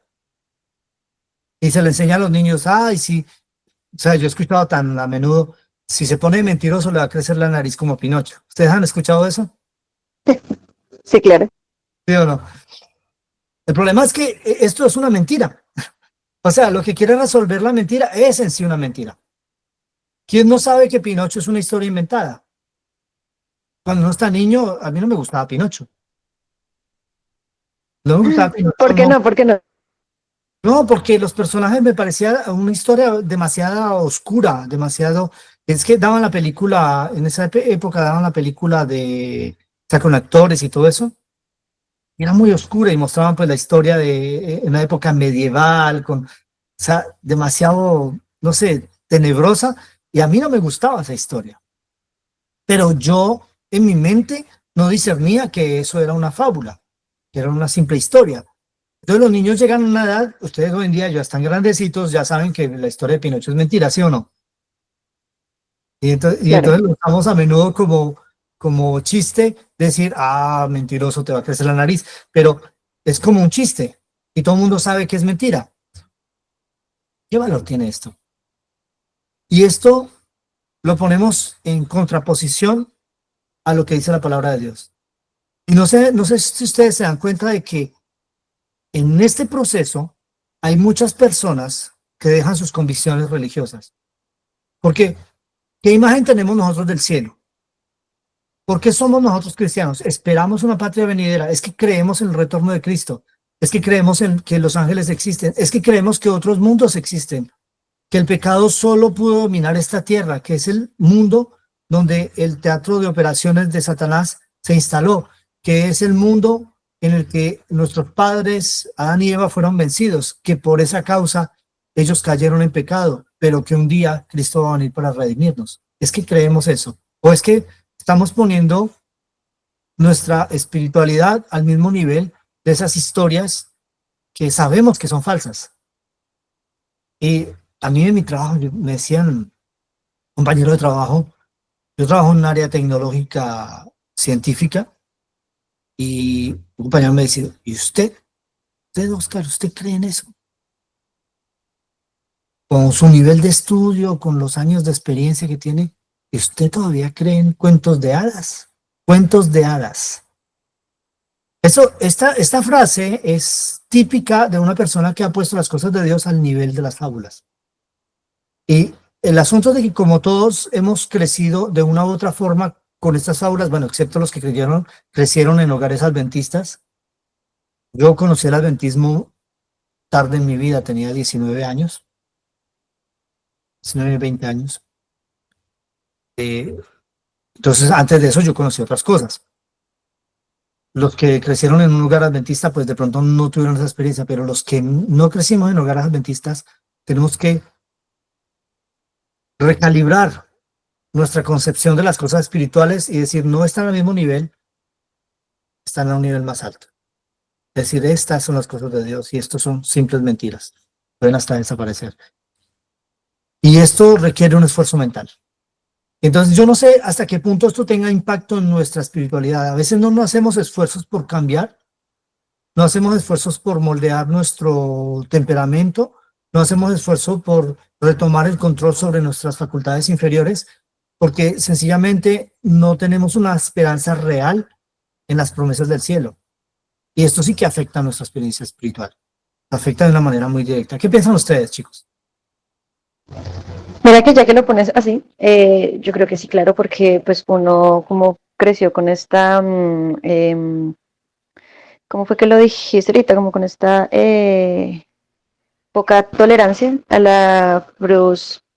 A: Y se le enseña a los niños, ay, sí, o sea, yo he escuchado tan a menudo, si se pone mentiroso le va a crecer la nariz como Pinocho. ¿Ustedes han escuchado eso?
E: Sí, claro.
A: ¿Sí o no? El problema es que esto es una mentira. O sea, lo que quiere resolver la mentira es en sí una mentira. ¿Quién no sabe que Pinocho es una historia inventada? Cuando uno está niño, a mí no me gustaba Pinocho. No me gustaba Pinocho.
E: ¿Por qué no? ¿Por qué no?
A: No, porque los personajes me parecía una historia demasiado oscura, demasiado... Es que daban la película, en esa época daban la película de... O sea, con actores y todo eso. Y era muy oscura y mostraban pues la historia de en una época medieval, con... O sea, demasiado, no sé, tenebrosa. Y a mí no me gustaba esa historia. Pero yo en mi mente no discernía que eso era una fábula, que era una simple historia. Entonces los niños llegan a una edad, ustedes hoy en día ya están grandecitos, ya saben que la historia de Pinocho es mentira, ¿sí o no? Y
E: Claro.
A: entonces lo usamos a menudo como chiste, decir, ah, mentiroso, te va a crecer la nariz, pero es como un chiste y todo el mundo sabe que es mentira. ¿Qué valor tiene esto? Y esto lo ponemos en contraposición a lo que dice la palabra de Dios. Y no sé si ustedes se dan cuenta de que en este proceso hay muchas personas que dejan sus convicciones religiosas. Porque, ¿qué imagen tenemos nosotros del cielo? ¿Por qué somos nosotros cristianos? Esperamos una patria venidera. Es que creemos en el retorno de Cristo. Es que creemos en que los ángeles existen. Es que creemos que otros mundos existen. Que el pecado solo pudo dominar esta tierra, que es el mundo donde el teatro de operaciones de Satanás se instaló, que es el mundo en el que nuestros padres, Adán y Eva, fueron vencidos, que por esa causa ellos cayeron en pecado, pero que un día Cristo va a venir para redimirnos. Es que creemos eso. O es que estamos poniendo nuestra espiritualidad al mismo nivel de esas historias que sabemos que son falsas. Y a mí en mi trabajo me decían, compañero de trabajo, yo trabajo en un área tecnológica científica y un compañero me decía, ¿y usted, Oscar, usted cree en eso? Con su nivel de estudio, con los años de experiencia que tiene, ¿y usted todavía cree en cuentos de hadas? Cuentos de hadas. Esta frase es típica de una persona que ha puesto las cosas de Dios al nivel de las fábulas. Y el asunto de que como todos hemos crecido de una u otra forma con estas fábulas, bueno, excepto los que crecieron en hogares adventistas. Yo conocí el adventismo tarde en mi vida, tenía 19 años, 19, 20 años. Entonces, antes de eso yo conocí otras cosas. Los que crecieron en un hogar adventista, pues de pronto no tuvieron esa experiencia, pero los que no crecimos en hogares adventistas, tenemos que recalibrar nuestra concepción de las cosas espirituales y decir, no están al mismo nivel, están a un nivel más alto. Es decir, estas son las cosas de Dios y estos son simples mentiras. Pueden hasta desaparecer. Y esto requiere un esfuerzo mental. Entonces, yo no sé hasta qué punto esto tenga impacto en nuestra espiritualidad. A veces no hacemos esfuerzos por cambiar, no hacemos esfuerzos por moldear nuestro temperamento, no hacemos esfuerzo por retomar el control sobre nuestras facultades inferiores, porque sencillamente no tenemos una esperanza real en las promesas del cielo. Y esto sí que afecta a nuestra experiencia espiritual. Afecta de una manera muy directa. ¿Qué piensan ustedes, chicos?
E: Mira que ya que lo pones así, yo creo que sí, claro, porque pues uno como creció con esta, ¿cómo fue que lo dijiste ahorita? Como con esta poca tolerancia a la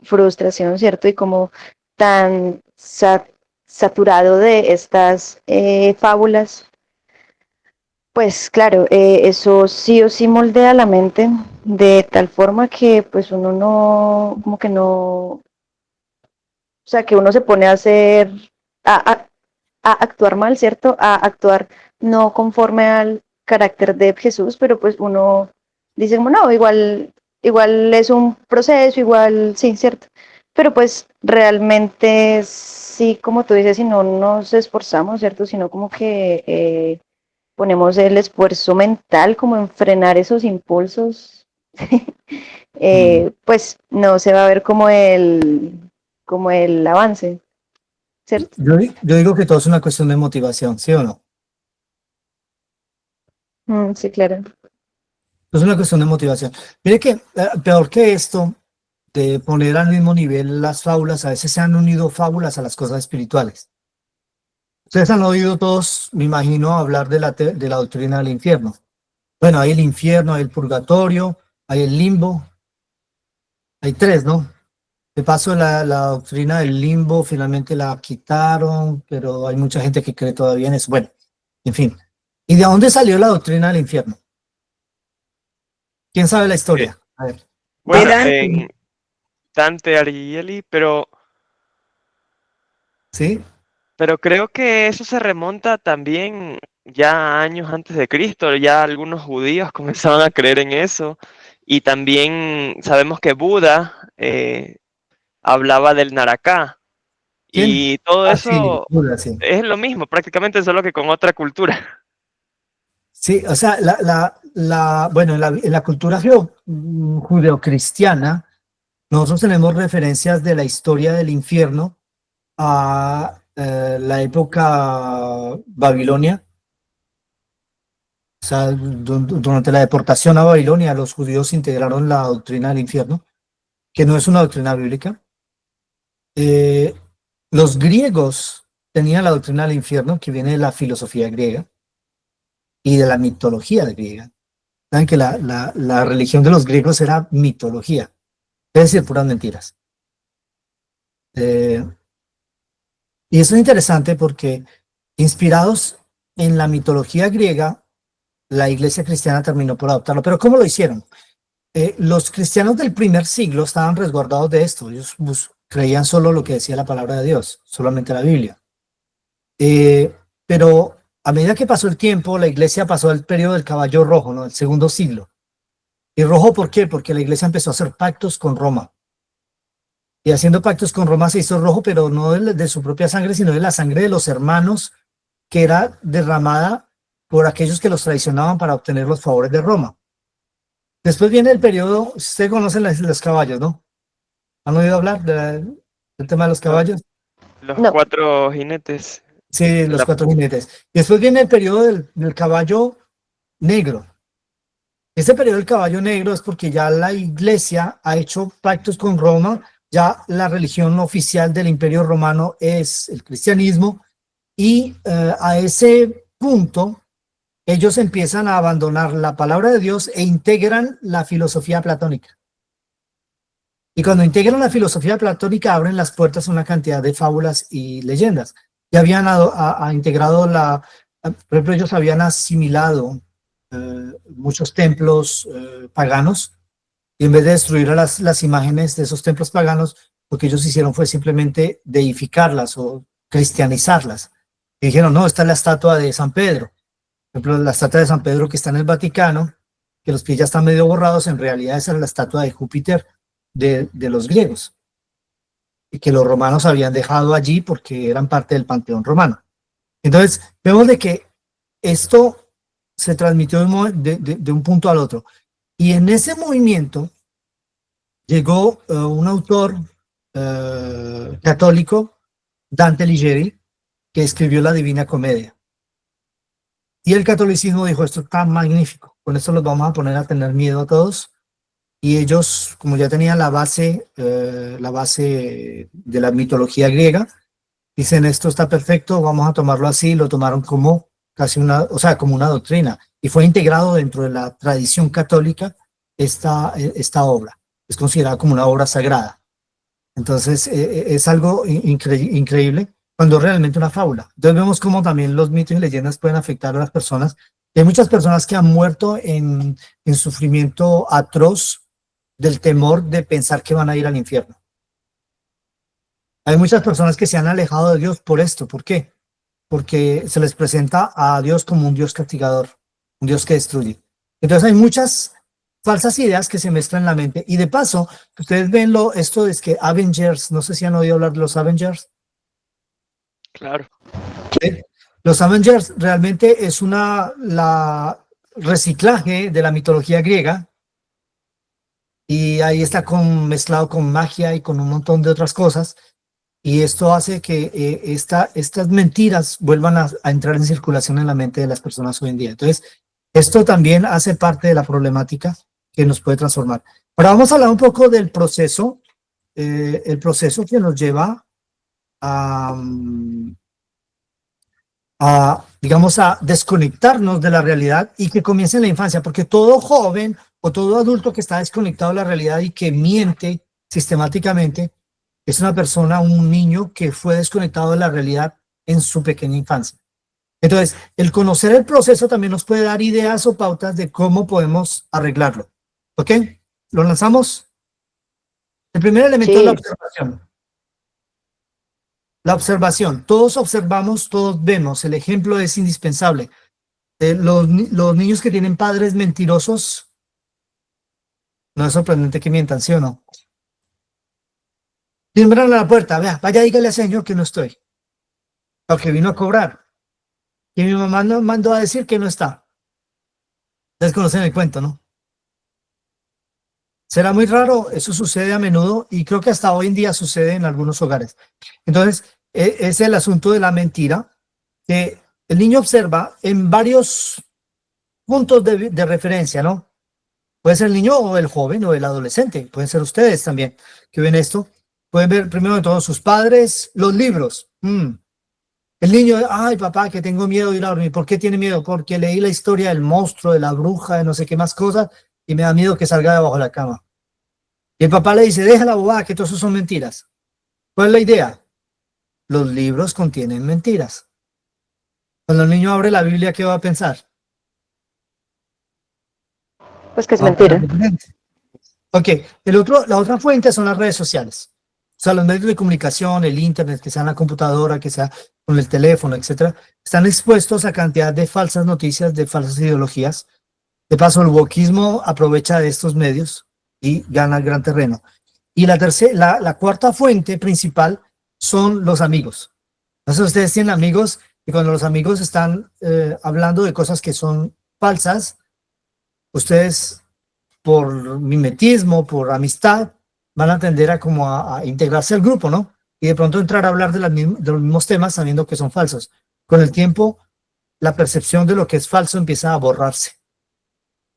E: frustración, ¿cierto? Y como tan saturado de estas fábulas, pues claro, eso sí o sí moldea la mente de tal forma que pues uno no, como que no, o sea, que uno se pone a hacer, a, a- a actuar mal, ¿cierto? A actuar no conforme al carácter de Jesús, pero pues uno dice como no, igual es un proceso, igual sí, ¿cierto? Pero pues realmente sí, como tú dices, si no nos esforzamos, ¿cierto? Sino como que ponemos el esfuerzo mental como en frenar esos impulsos, pues no se va a ver como el avance, ¿cierto?
A: Yo digo que todo es una cuestión de motivación, ¿sí o no?
E: Sí, claro.
A: Es una cuestión de motivación. Mire que peor que esto, de poner al mismo nivel las fábulas, a veces se han unido fábulas a las cosas espirituales. Ustedes han oído todos, me imagino, hablar de la doctrina del infierno. Bueno, hay el infierno, hay el purgatorio, hay el limbo, hay tres, ¿no? De paso, la doctrina del limbo finalmente la quitaron, pero hay mucha gente que cree todavía en eso. Bueno, en fin. ¿Y de dónde salió la doctrina del infierno? ¿Quién sabe la
B: Eh,
A: historia? A ver,
B: bueno,
D: Dante.
B: en Dante Alighieri, pero
A: ¿sí?
B: Pero creo que eso se remonta también ya años antes de Cristo, ya algunos judíos comenzaban a creer en eso. Y también sabemos que Buda hablaba del Naraká.
A: ¿Quién?
B: Y todo
A: Ah, sí,
B: eso
A: Buda, sí.
B: es lo mismo, prácticamente solo que con otra cultura.
A: Sí, o sea, bueno, en la cultura judeocristiana, nosotros tenemos referencias de la historia del infierno a la época Babilonia. O sea, durante la deportación a Babilonia, los judíos integraron la doctrina del infierno, que no es una doctrina bíblica. Eh, los griegos tenían la doctrina del infierno, que viene de la filosofía griega y de la mitología griega. Saben que la religión de los griegos era mitología, es decir, puras mentiras. Eh, y eso es interesante porque, inspirados en la mitología griega, la iglesia cristiana terminó por adoptarlo. Pero ¿cómo lo hicieron? Los cristianos del primer siglo estaban resguardados de esto. Ellos creían solo lo que decía la palabra de Dios, solamente la Biblia. Pero a medida que pasó el tiempo, la iglesia pasó al periodo del caballo rojo, ¿no? El segundo siglo. ¿Y rojo por qué? Porque la iglesia empezó a hacer pactos con Roma. Y haciendo pactos con Roma se hizo rojo, pero no de su propia sangre, sino de la sangre de los hermanos, que era derramada por aquellos que los traicionaban para obtener los favores de Roma. Después viene el periodo, ustedes conocen los caballos, ¿no? ¿Han oído hablar del tema de los caballos?
B: Los
E: No.
B: 4 jinetes.
A: Sí, los 4 jinetes. Y después viene el periodo del caballo negro. Este periodo del caballo negro es porque ya la iglesia ha hecho pactos con Roma, ya la religión oficial del Imperio Romano es el cristianismo, y a ese punto ellos empiezan a abandonar la palabra de Dios e integran la filosofía platónica. Y cuando integran la filosofía platónica abren las puertas a una cantidad de fábulas y leyendas. Ya habían integrado por ejemplo, ellos habían asimilado muchos templos paganos, y en vez de destruir a las imágenes de esos templos paganos, lo que ellos hicieron fue simplemente deificarlas o cristianizarlas. Y dijeron, no, esta es la estatua de San Pedro. Por ejemplo, la estatua de San Pedro que está en el Vaticano, que los pies ya están medio borrados, en realidad esa era la estatua de Júpiter de los griegos, y que los romanos habían dejado allí porque eran parte del panteón romano. Entonces, vemos de que esto se transmitió de un punto al otro. Y en ese movimiento llegó un autor católico, Dante Alighieri, que escribió la Divina Comedia. Y el catolicismo dijo, esto está magnífico, con esto los vamos a poner a tener miedo a todos. Y ellos, como ya tenían la base de la mitología griega, dicen, esto está perfecto, vamos a tomarlo así. Lo tomaron como casi como una doctrina, y fue integrado dentro de la tradición católica esta obra. Es considerada como una obra sagrada. Entonces, es algo increíble cuando realmente una fábula. Entonces vemos cómo también los mitos y leyendas pueden afectar a las personas. Hay muchas personas que han muerto en sufrimiento atroz del temor de pensar que van a ir al infierno. Hay muchas personas que se han alejado de Dios por esto. ¿Por qué? Porque se les presenta a Dios como un Dios castigador, un Dios que destruye. Entonces hay muchas falsas ideas que se mezclan en la mente. Y de paso, ustedes ven esto es que Avengers, no sé si han oído hablar de los Avengers.
B: Claro.
A: Los Avengers realmente es la reciclaje de la mitología griega, y ahí está mezclado con magia y con un montón de otras cosas, y esto hace que estas mentiras vuelvan a entrar en circulación en la mente de las personas hoy en día. Entonces, esto también hace parte de la problemática que nos puede transformar. Ahora vamos a hablar un poco del proceso, el proceso que nos lleva digamos, a desconectarnos de la realidad, y que comience en la infancia, porque todo joven o todo adulto que está desconectado de la realidad y que miente sistemáticamente es una persona, un niño que fue desconectado de la realidad en su pequeña infancia. Entonces, el conocer el proceso también nos puede dar ideas o pautas de cómo podemos arreglarlo. ¿Ok? ¿Lo lanzamos? El primer elemento
E: Sí.
A: es la observación. La observación. Todos observamos, todos vemos. El ejemplo es indispensable. Los niños que tienen padres mentirosos, no es sorprendente que mientan, ¿sí o no? Timbran a la puerta, vea, vaya, dígale al señor que no estoy. O que vino a cobrar. Y mi mamá nos mandó a decir que no está. Ustedes conocen el cuento, ¿no? Será muy raro, eso sucede a menudo y creo que hasta hoy en día sucede en algunos hogares. Entonces, es el asunto de la mentira que el niño observa en varios puntos de referencia, ¿no? Puede ser el niño o el joven o el adolescente, pueden ser ustedes también que ven esto. Pueden ver primero de todo sus padres, los libros. El niño, ay papá, que tengo miedo de ir a dormir. ¿Por qué tiene miedo? Porque leí la historia del monstruo, de la bruja, de no sé qué más cosas y me da miedo que salga debajo de la cama. Y el papá le dice, deja la bobada, que todo eso son mentiras. ¿Cuál es la idea? Los libros contienen mentiras. Cuando el niño abre la Biblia, ¿qué va a pensar?
E: Pues que es
A: Va a
E: mentira.
A: pensar diferente. Ok, la otra fuente son las redes sociales. O sea, los medios de comunicación, el internet, que sea en la computadora, que sea con el teléfono, etcétera, están expuestos a cantidad de falsas noticias, de falsas ideologías. De paso, el wokismo aprovecha de estos medios y gana gran terreno. Y la cuarta fuente principal son los amigos. Entonces ustedes tienen amigos y cuando los amigos están hablando de cosas que son falsas, ustedes por mimetismo, por amistad, van a tender a como a integrarse al grupo, ¿no? Y de pronto entrar a hablar de los mismos temas sabiendo que son falsos. Con el tiempo, la percepción de lo que es falso empieza a borrarse.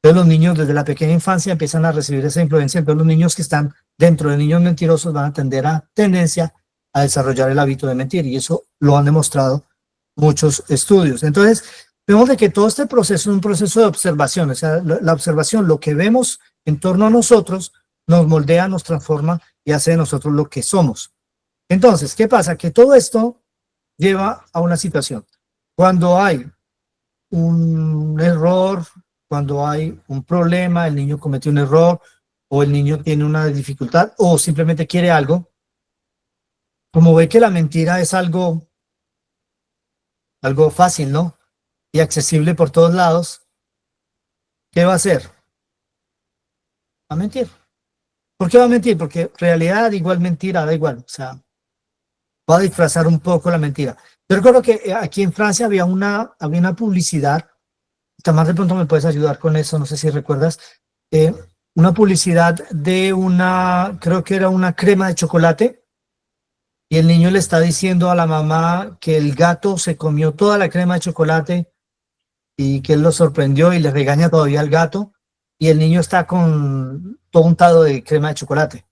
A: Entonces los niños desde la pequeña infancia empiezan a recibir esa influencia. Entonces los niños que están dentro de niños mentirosos van a tener a tendencia a desarrollar el hábito de mentir y eso lo han demostrado muchos estudios. Entonces vemos de que todo este proceso es un proceso de observación. O sea, la observación, lo que vemos en torno a nosotros, nos moldea, nos transforma y hace de nosotros lo que somos. Entonces, ¿qué pasa? Que todo esto lleva a una situación. Cuando hay un error, cuando hay un problema, el niño comete un error o el niño tiene una dificultad o simplemente quiere algo, como ve que la mentira es algo fácil, ¿no? Y accesible por todos lados, ¿qué va a hacer? Va a mentir. ¿Por qué va a mentir? Porque realidad igual mentira, da igual, o sea, va a disfrazar un poco la mentira. Yo recuerdo que aquí en Francia había una publicidad. Tamás, de pronto me puedes ayudar con eso, no sé si recuerdas, una publicidad de creo que era una crema de chocolate, y el niño le está diciendo a la mamá que el gato se comió toda la crema de chocolate y que él lo sorprendió y le regaña todavía al gato, y el niño está con todo untado de crema de chocolate.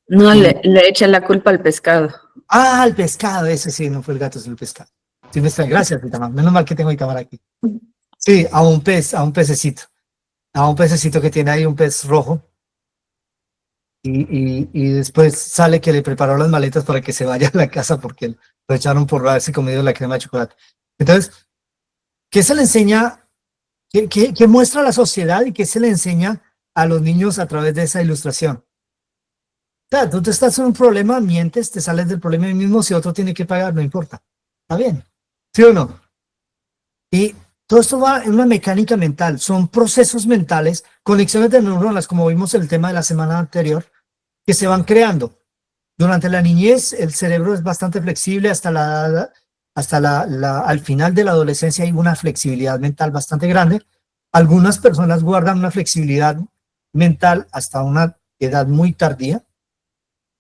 D: No, le echa la culpa al pescado.
A: Ah, el pescado, ese sí, no fue el gato, es el pescado. Sí, gracias, Itamar. Menos mal que tengo Itamar aquí. Sí, a un pececito que tiene ahí un pez rojo. Y después sale que le preparó las maletas para que se vaya a la casa porque lo echaron por haberse comido la crema de chocolate. Entonces, ¿qué se le enseña? ¿Qué muestra la sociedad y qué se le enseña a los niños a través de esa ilustración? O sea, tú te estás en un problema, mientes, te sales del problema mismo, si otro tiene que pagar, no importa. Está bien, ¿sí o no? Y todo esto va en una mecánica mental, son procesos mentales, conexiones de neuronas, como vimos en el tema de la semana anterior, que se van creando. Durante la niñez, el cerebro es bastante flexible hasta al final de la adolescencia hay una flexibilidad mental bastante grande. Algunas personas guardan una flexibilidad mental hasta una edad muy tardía,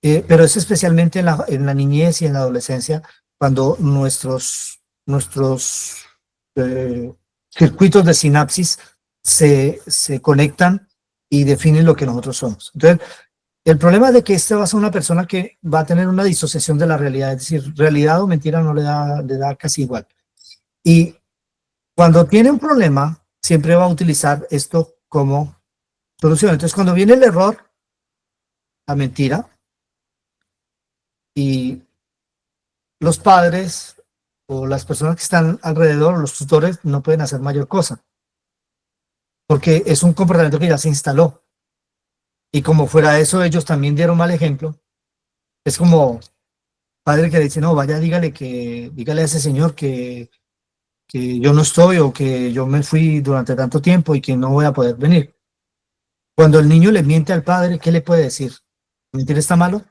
A: pero es especialmente en la niñez y en la adolescencia cuando nuestros circuitos de sinapsis se conectan y definen lo que nosotros somos. Entonces, el problema es de que este va a ser una persona que va a tener una disociación de la realidad, es decir, realidad o mentira no le da casi igual. Y cuando tiene un problema, siempre va a utilizar esto como solución. Entonces, cuando viene el error, la mentira, y los padres o las personas que están alrededor, los tutores, no pueden hacer mayor cosa, porque es un comportamiento que ya se instaló. Y como fuera de eso, ellos también dieron mal ejemplo. Es como padre que le dice, no, vaya, dígale a ese señor que yo no estoy o que yo me fui durante tanto tiempo y que no voy a poder venir. Cuando el niño le miente al padre, ¿qué le puede decir? ¿Mentir está malo?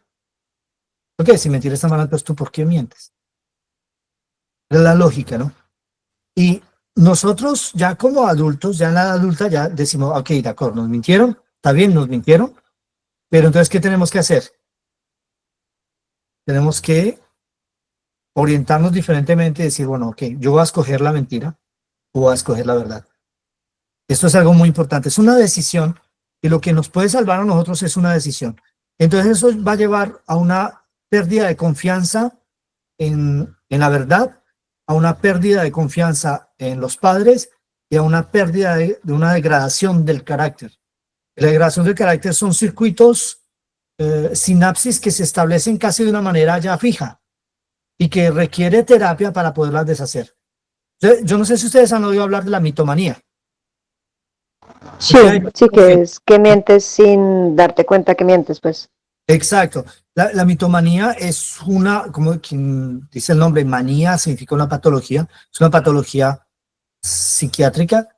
A: Ok, si mentir está malo, entonces tú, ¿por qué mientes? Es la lógica, ¿no? Y nosotros ya como adultos, ya en la edad adulta, ya decimos, ok, de acuerdo, nos mintieron, está bien, nos mintieron, pero entonces, ¿qué tenemos que hacer? Tenemos que orientarnos diferentemente y decir, bueno, ok, yo voy a escoger la mentira o voy a escoger la verdad. Esto es algo muy importante, es una decisión y lo que nos puede salvar a nosotros es una decisión. Entonces eso va a llevar a una pérdida de confianza en la verdad, a una pérdida de confianza en los padres y a una pérdida de una degradación del carácter. La degradación del carácter son circuitos, sinapsis que se establecen casi de una manera ya fija y que requiere terapia para poderlas deshacer. Yo no sé si ustedes han oído hablar de la mitomanía.
E: Sí, sí, que es que mientes sin darte cuenta que mientes, pues.
A: Exacto. La mitomanía es una, como quien dice el nombre, manía significa una patología, es una patología psiquiátrica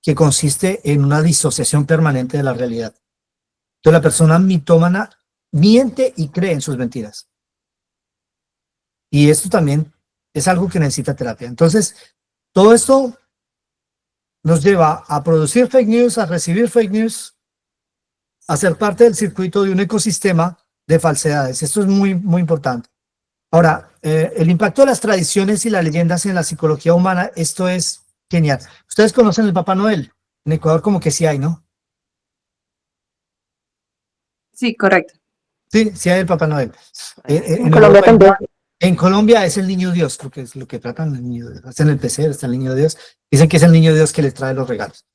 A: que consiste en una disociación permanente de la realidad. Entonces la persona mitómana miente y cree en sus mentiras. Y esto también es algo que necesita terapia. Entonces, todo esto nos lleva a producir fake news, a recibir fake news, a ser parte del circuito de un ecosistema de falsedades. Esto es muy, muy importante. Ahora, el impacto de las tradiciones y las leyendas en la psicología humana, esto es genial. ¿Ustedes conocen el Papá Noel? En Ecuador como que sí hay, ¿no?
C: Sí, correcto.
A: Sí, sí hay el Papá Noel.
E: En Colombia
A: Europa,
E: también.
A: en Colombia es el niño Dios, creo que es lo que tratan, el niño Dios. Está en el PC, está el niño Dios. Dicen que es el niño Dios que les trae los regalos.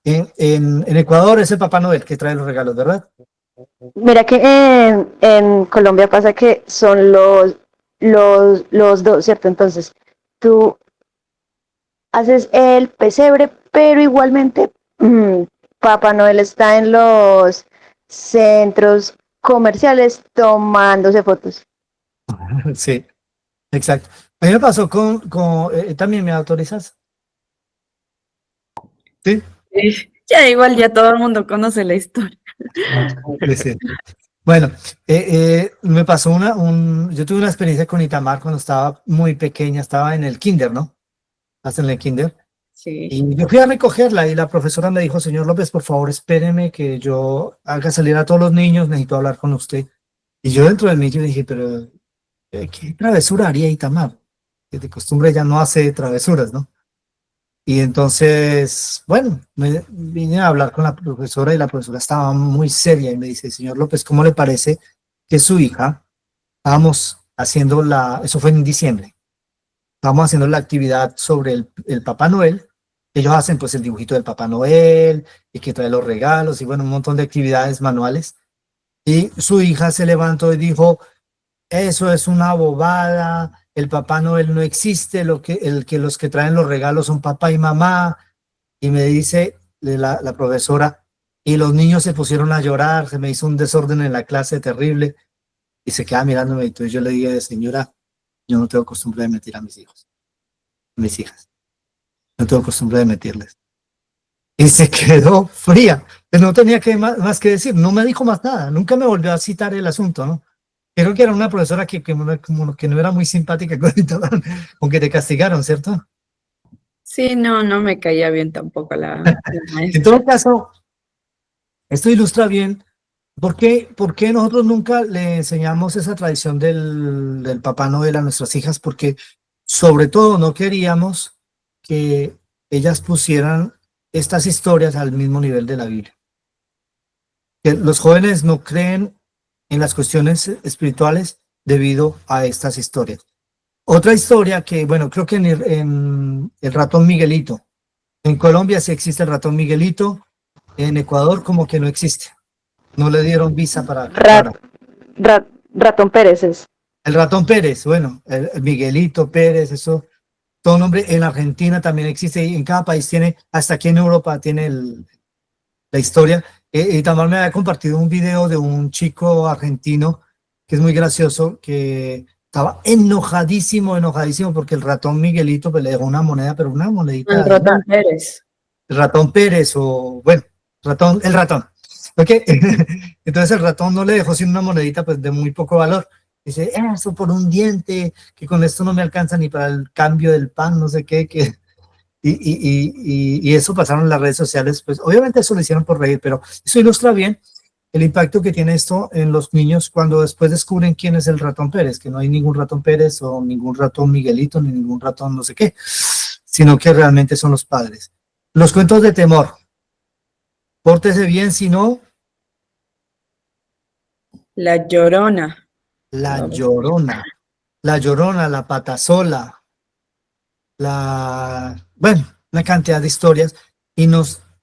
A: En Ecuador es el Papá Noel que trae los regalos, ¿verdad?
E: Mira que en Colombia pasa que son los dos, ¿cierto? Entonces, tú haces el pesebre, pero igualmente Papá Noel está en los centros comerciales tomándose fotos.
A: Sí, exacto. A mí me pasó también me autorizas. Sí.
D: Ya igual ya todo el mundo conoce la historia.
A: Sí. Bueno, me pasó yo tuve una experiencia con Itamar cuando estaba muy pequeña, estaba en el kinder, ¿no? Hasta en el kinder.
D: Sí.
A: Y yo fui a recogerla y la profesora me dijo, señor López, por favor, espéreme que yo haga salir a todos los niños, necesito hablar con usted. Y yo dentro de mí yo dije, pero ¿qué travesura haría Itamar? Que de costumbre ya no hace travesuras, ¿no? Y entonces, bueno, me vine a hablar con la profesora y la profesora estaba muy seria y me dice, señor López, ¿cómo le parece que su hija, estábamos haciendo eso fue en diciembre, estábamos haciendo la actividad sobre el Papá Noel? Ellos hacen pues el dibujito del Papá Noel y que trae los regalos y bueno, un montón de actividades manuales. Y su hija se levantó y dijo, eso es una bobada, el Papá Noel no existe, los que traen los regalos son papá y mamá. Y me dice la profesora, y los niños se pusieron a llorar, se me hizo un desorden en la clase terrible, y se queda mirándome, y entonces yo le dije, señora, yo no tengo costumbre de mentir a mis hijos, a mis hijas, no tengo costumbre de mentirles. Y se quedó fría, pero no tenía más que decir, no me dijo más nada, nunca me volvió a citar el asunto, ¿no? Creo que era una profesora como que no era muy simpática con que te castigaron, ¿cierto?
D: Sí, no me caía bien tampoco la
A: En
D: maestra.
A: todo caso, esto ilustra bien por qué nosotros nunca le enseñamos esa tradición del Papá Noel a nuestras hijas, porque sobre todo no queríamos que ellas pusieran estas historias al mismo nivel de la Biblia. Que los jóvenes no creen en las cuestiones espirituales debido a estas historias. Otra historia que, bueno, creo que en el ratón Miguelito. En Colombia sí existe el ratón Miguelito, en Ecuador como que no existe. No le dieron visa para...
E: Ratón Pérez es.
A: El ratón Pérez, bueno, el Miguelito Pérez, eso, todo nombre. En Argentina también existe y en cada país tiene, hasta aquí en Europa tiene la historia. Y también me había compartido un video de un chico argentino que es muy gracioso, que Estaba enojadísimo, enojadísimo, porque el ratón Miguelito pues, le dejó una moneda, pero una monedita.
D: El ratón Pérez.
A: El ratón Pérez, o bueno, el ratón. ¿Ok? Entonces el ratón no le dejó sino una monedita pues de muy poco valor. Dice, eso por un diente, que con esto no me alcanza ni para el cambio del pan, no sé qué, que... Y eso pasaron en las redes sociales, pues obviamente eso lo hicieron por reír, pero eso ilustra bien el impacto que tiene esto en los niños cuando después descubren quién es el ratón Pérez, que no hay ningún ratón Pérez o ningún ratón Miguelito, ni ningún ratón no sé qué, sino que realmente son los padres. Los cuentos de temor. Pórtese bien, si no,
D: La Llorona.
A: la llorona. La llorona, la patasola, bueno, una cantidad de historias y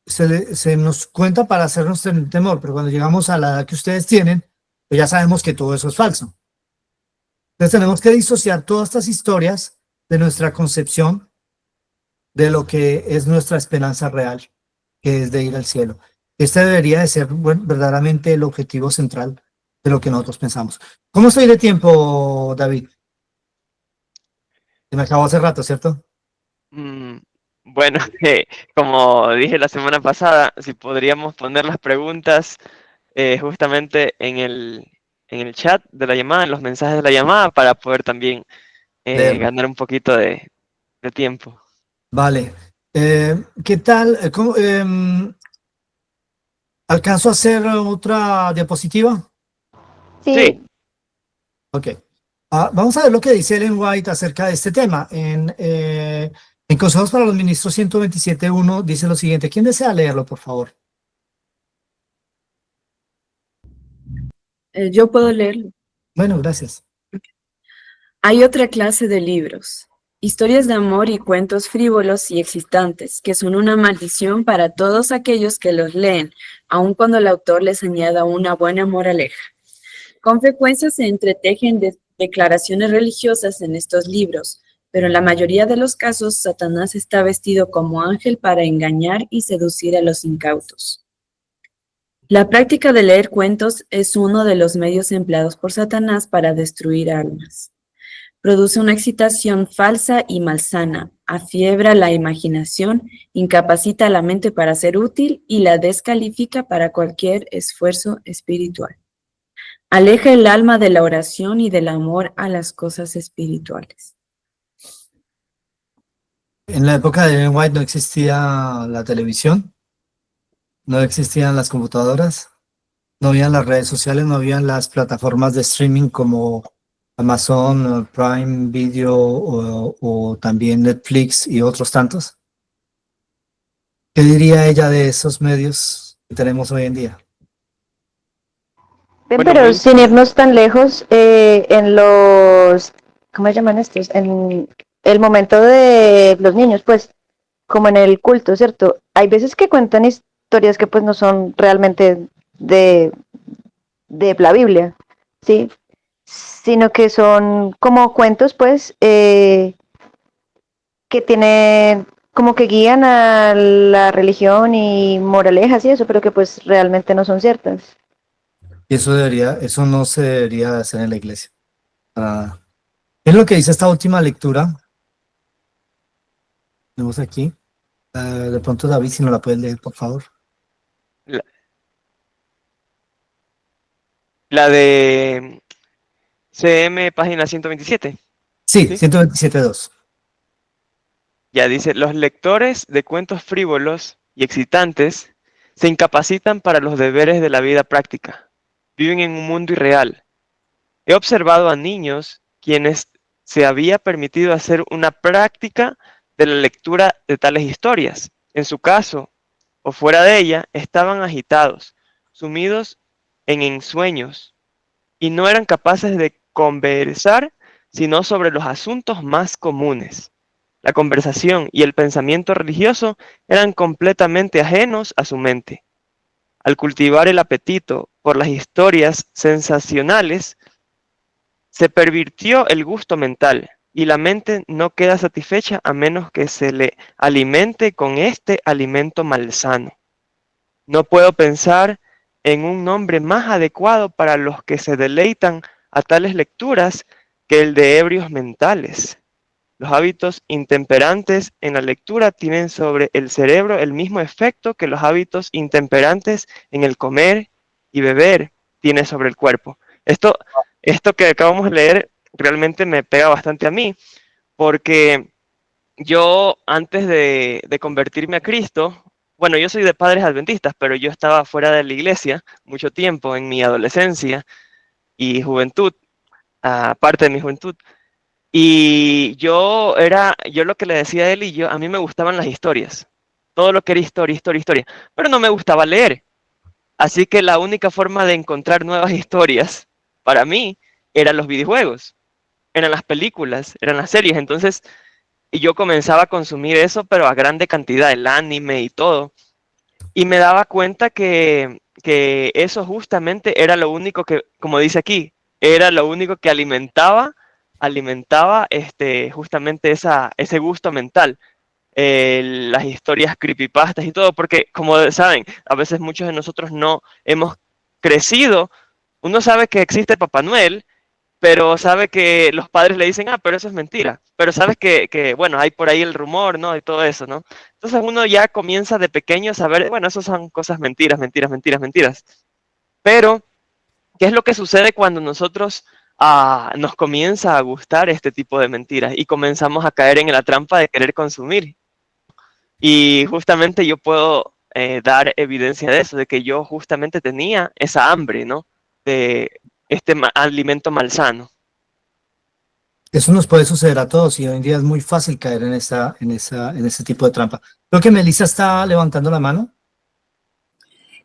A: se nos cuenta para hacernos tener temor, pero cuando llegamos a la edad que ustedes tienen, pues ya sabemos que todo eso es falso. Entonces tenemos que disociar todas estas historias de nuestra concepción de lo que es nuestra esperanza real, que es de ir al cielo. Este debería de ser verdaderamente el objetivo central de lo que nosotros pensamos. ¿Cómo estoy de tiempo, David? Se me acabó hace rato, ¿cierto?
B: Bueno, como dije la semana pasada, si podríamos poner las preguntas justamente en el chat de la llamada, en los mensajes de la llamada, para poder también
A: Leerlo.
B: ganar un poquito de tiempo.
A: Vale. ¿Qué tal? ¿Alcanzo a hacer otra diapositiva?
B: Sí.
A: Ok. Vamos a ver lo que dice Ellen White acerca de este tema. En Consejos para los Ministros 127.1 dice lo siguiente. ¿Quién desea leerlo, por favor?
D: Yo puedo leerlo.
A: Bueno, gracias.
D: Hay otra clase de libros, historias de amor y cuentos frívolos y excitantes, que son una maldición para todos aquellos que los leen, aun cuando el autor les añada una buena moraleja. Con frecuencia se entretejen declaraciones religiosas en estos libros, pero en la mayoría de los casos Satanás está vestido como ángel para engañar y seducir a los incautos. La práctica de leer cuentos es uno de los medios empleados por Satanás para destruir almas. Produce una excitación falsa y malsana, afiebra la imaginación, incapacita a la mente para ser útil y la descalifica para cualquier esfuerzo espiritual. Aleja el alma de la oración y del amor a las cosas espirituales.
A: En la época de Ellen White no existía la televisión, no existían las computadoras, no habían las redes sociales, no habían las plataformas de streaming como Amazon Prime Video o también Netflix y otros tantos. ¿Qué diría ella de esos medios que tenemos hoy en día?
E: Ven,
B: Bueno,
E: pero sin irnos tan lejos, en los, ¿cómo se llaman estos? En el momento de los niños, pues, como en el culto, ¿cierto? Hay veces que cuentan historias que pues no son realmente de, de la Biblia, ¿sí? Sino que son como cuentos, pues, que tienen, como que guían a la religión y moralejas y eso, pero que pues realmente no son ciertas.
A: Y eso no se debería hacer en la iglesia. Es lo que dice esta última lectura. Tenemos aquí. De pronto, David, si no la puedes leer, por favor.
B: La de CM, página 127.
A: Sí,
B: ¿Sí?
A: 127.2.
B: Ya dice, los lectores de cuentos frívolos y excitantes se incapacitan para los deberes de la vida práctica. Viven en un mundo irreal. He observado a niños quienes se había permitido hacer una práctica de la lectura de tales historias. En su caso, o fuera de ella, estaban agitados, sumidos en ensueños, y no eran capaces de conversar sino sobre los asuntos más comunes. La conversación y el pensamiento religioso eran completamente ajenos a su mente. Al cultivar el apetito por las historias sensacionales, se pervirtió el gusto mental y la mente no queda satisfecha a menos que se le alimente con este alimento malsano. No puedo pensar en un nombre más adecuado para los que se deleitan a tales lecturas que el de ebrios mentales. Los hábitos intemperantes en la lectura tienen sobre el cerebro el mismo efecto que los hábitos intemperantes en el comer y beber tiene sobre el cuerpo. Esto que acabamos de leer realmente me pega bastante a mí, porque yo antes de convertirme a Cristo, bueno, yo soy de padres adventistas, pero yo estaba fuera de la iglesia mucho tiempo en mi adolescencia y juventud, parte de mi juventud. Y yo lo que le decía a él a mí me gustaban las historias. Todo lo que era historia, historia, historia. Pero no me gustaba leer. Así que la única forma de encontrar nuevas historias para mí eran los videojuegos, eran las películas, eran las series. Entonces, y yo comenzaba a consumir eso, pero a grande cantidad, el anime y todo. Y me daba cuenta que eso justamente era lo único que, como dice aquí, era lo único que alimentaba justamente ese gusto mental. Las historias creepypastas y todo, porque como saben, a veces muchos de nosotros no hemos crecido. Uno sabe que existe Papá Noel, pero sabe que los padres le dicen, pero eso es mentira. Pero sabes bueno, hay por ahí el rumor, ¿no? Y todo eso, ¿no? Entonces uno ya comienza de pequeño a saber, bueno, eso son cosas mentiras, mentiras, mentiras, mentiras. Pero, ¿qué es lo que sucede cuando nosotros nos comienza a gustar este tipo de mentiras y comenzamos a caer en la trampa de querer consumir? Y justamente yo puedo dar evidencia de eso, de que yo justamente tenía esa hambre, ¿no? De este alimento malsano.
A: Eso nos puede suceder a todos y hoy en día es muy fácil caer en ese tipo de trampa. Creo que Melissa está levantando la mano.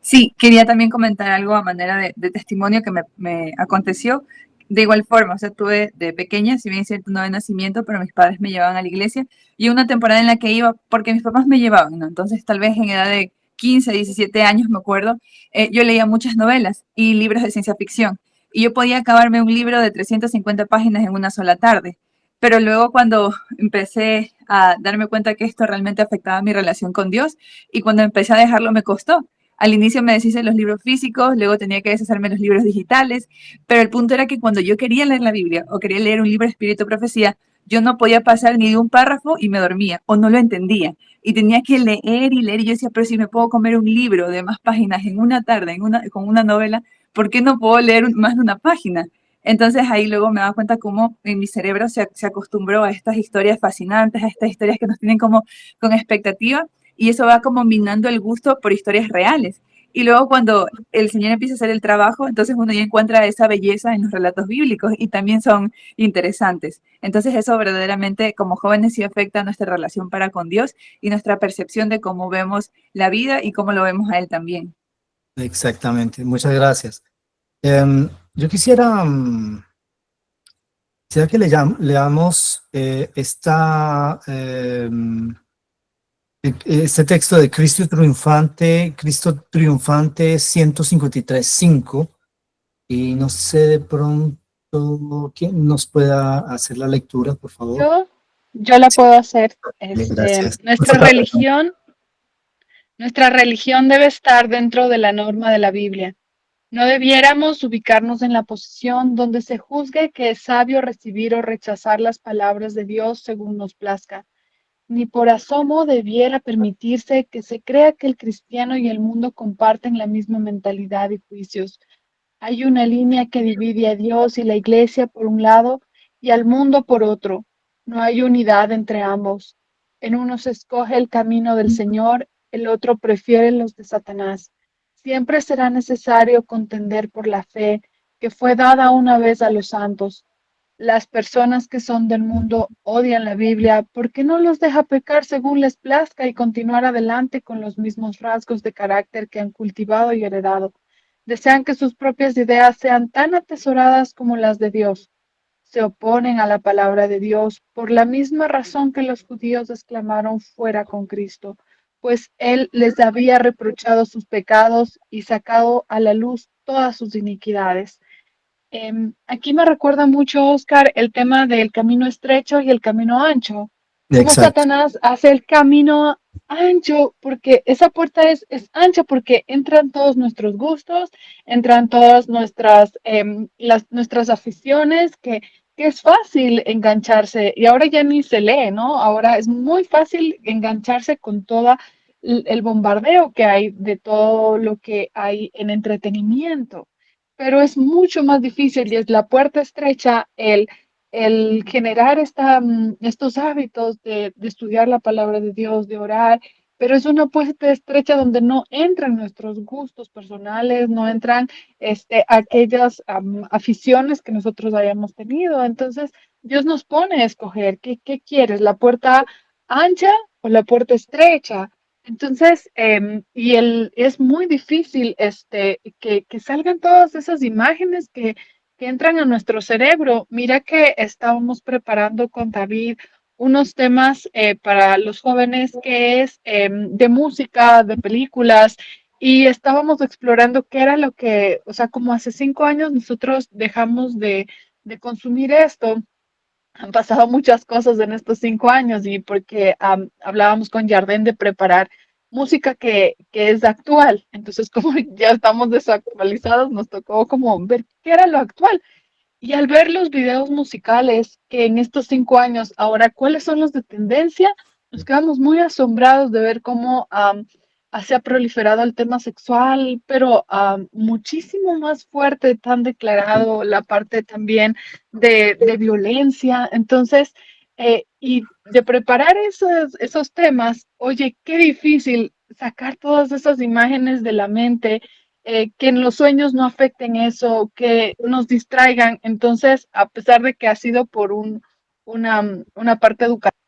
C: Sí, quería también comentar algo a manera de testimonio que me aconteció. De igual forma, o sea, tuve de pequeña, si bien es cierto, no de nacimiento, pero mis padres me llevaban a la iglesia y una temporada en la que iba, porque mis papás me llevaban, ¿no? Entonces, tal vez en edad de 15, 17 años, me acuerdo, yo leía muchas novelas y libros de ciencia ficción y yo podía acabarme un libro de 350 páginas en una sola tarde. Pero luego cuando empecé a darme cuenta que esto realmente afectaba mi relación con Dios y cuando empecé a dejarlo me costó. Al inicio me deshice los libros físicos, luego tenía que deshacerme los libros digitales, pero el punto era que cuando yo quería leer la Biblia o quería leer un libro de Espíritu o Profecía, yo no podía pasar ni de un párrafo y me dormía o no lo entendía. Y tenía que leer y leer y yo decía, pero si me puedo comer un libro de más páginas en una tarde, con una novela, ¿por qué no puedo leer más de una página? Entonces ahí luego me daba cuenta cómo en mi cerebro se acostumbró a estas historias fascinantes, a estas historias que nos tienen como con expectativa y eso va como minando el gusto por historias reales. Y luego cuando el Señor empieza a hacer el trabajo, entonces uno ya encuentra esa belleza en los relatos bíblicos y también son interesantes. Entonces eso verdaderamente como jóvenes sí afecta nuestra relación para con Dios y nuestra percepción de cómo vemos la vida y cómo lo vemos a Él también.
A: Exactamente, muchas gracias. Yo quisiera que leamos este texto de Cristo Triunfante 153.5, y no sé de pronto quién nos pueda hacer la lectura, por favor.
F: Yo la puedo hacer.
A: Gracias.
F: Nuestra religión debe estar dentro de la norma de la Biblia. No debiéramos ubicarnos en la posición donde se juzgue que es sabio recibir o rechazar las palabras de Dios según nos plazca. Ni por asomo debiera permitirse que se crea que el cristiano y el mundo comparten la misma mentalidad y juicios. Hay una línea que divide a Dios y la Iglesia por un lado y al mundo por otro. No hay unidad entre ambos. En uno se escoge el camino del Señor, el otro prefiere los de Satanás. Siempre será necesario contender por la fe que fue dada una vez a los santos. Las personas que son del mundo odian la Biblia porque no los deja pecar según les plazca y continuar adelante con los mismos rasgos de carácter que han cultivado y heredado. Desean que sus propias ideas sean tan atesoradas como las de Dios. Se oponen a la palabra de Dios por la misma razón que los judíos exclamaron fuera con Cristo, pues Él les había reprochado sus pecados y sacado a la luz todas sus iniquidades. Aquí me recuerda mucho, Oscar, el tema del camino estrecho y el camino ancho. Como
A: Exacto.
F: Satanás hace el camino ancho, porque esa puerta es ancha, porque entran todos nuestros gustos, entran todas nuestras aficiones, que que es fácil engancharse y ahora ya ni se lee, ¿no? Ahora es muy fácil engancharse con toda el bombardeo que hay de todo lo que hay en entretenimiento, pero es mucho más difícil y es la puerta estrecha el generar estos hábitos de estudiar la palabra de Dios, de orar, pero es una puerta estrecha donde no entran nuestros gustos personales, no entran aquellas aficiones que nosotros hayamos tenido. Entonces, Dios nos pone a escoger, ¿qué quieres? ¿La puerta ancha o la puerta estrecha? Entonces, es muy difícil que salgan todas esas imágenes que entran a nuestro cerebro. Mira que estábamos preparando con David unos temas para los jóvenes que es de música, de películas, y estábamos explorando qué era lo que, o sea, como hace 5 años nosotros dejamos de consumir esto. Han pasado muchas cosas en estos 5 años y porque hablábamos con Jardín de preparar música que es actual. Entonces, como ya estamos desactualizados, nos tocó como ver qué era lo actual. Y al ver los videos musicales que en estos 5 años, ahora, ¿cuáles son los de tendencia? Nos quedamos muy asombrados de ver cómo se ha proliferado el tema sexual, pero muchísimo más fuerte, tan declarado, la parte también de violencia. Entonces, y de preparar esos temas, oye, qué difícil sacar todas esas imágenes de la mente, que en los sueños no afecten eso, que nos distraigan. Entonces, a pesar de que ha sido por una parte educativa,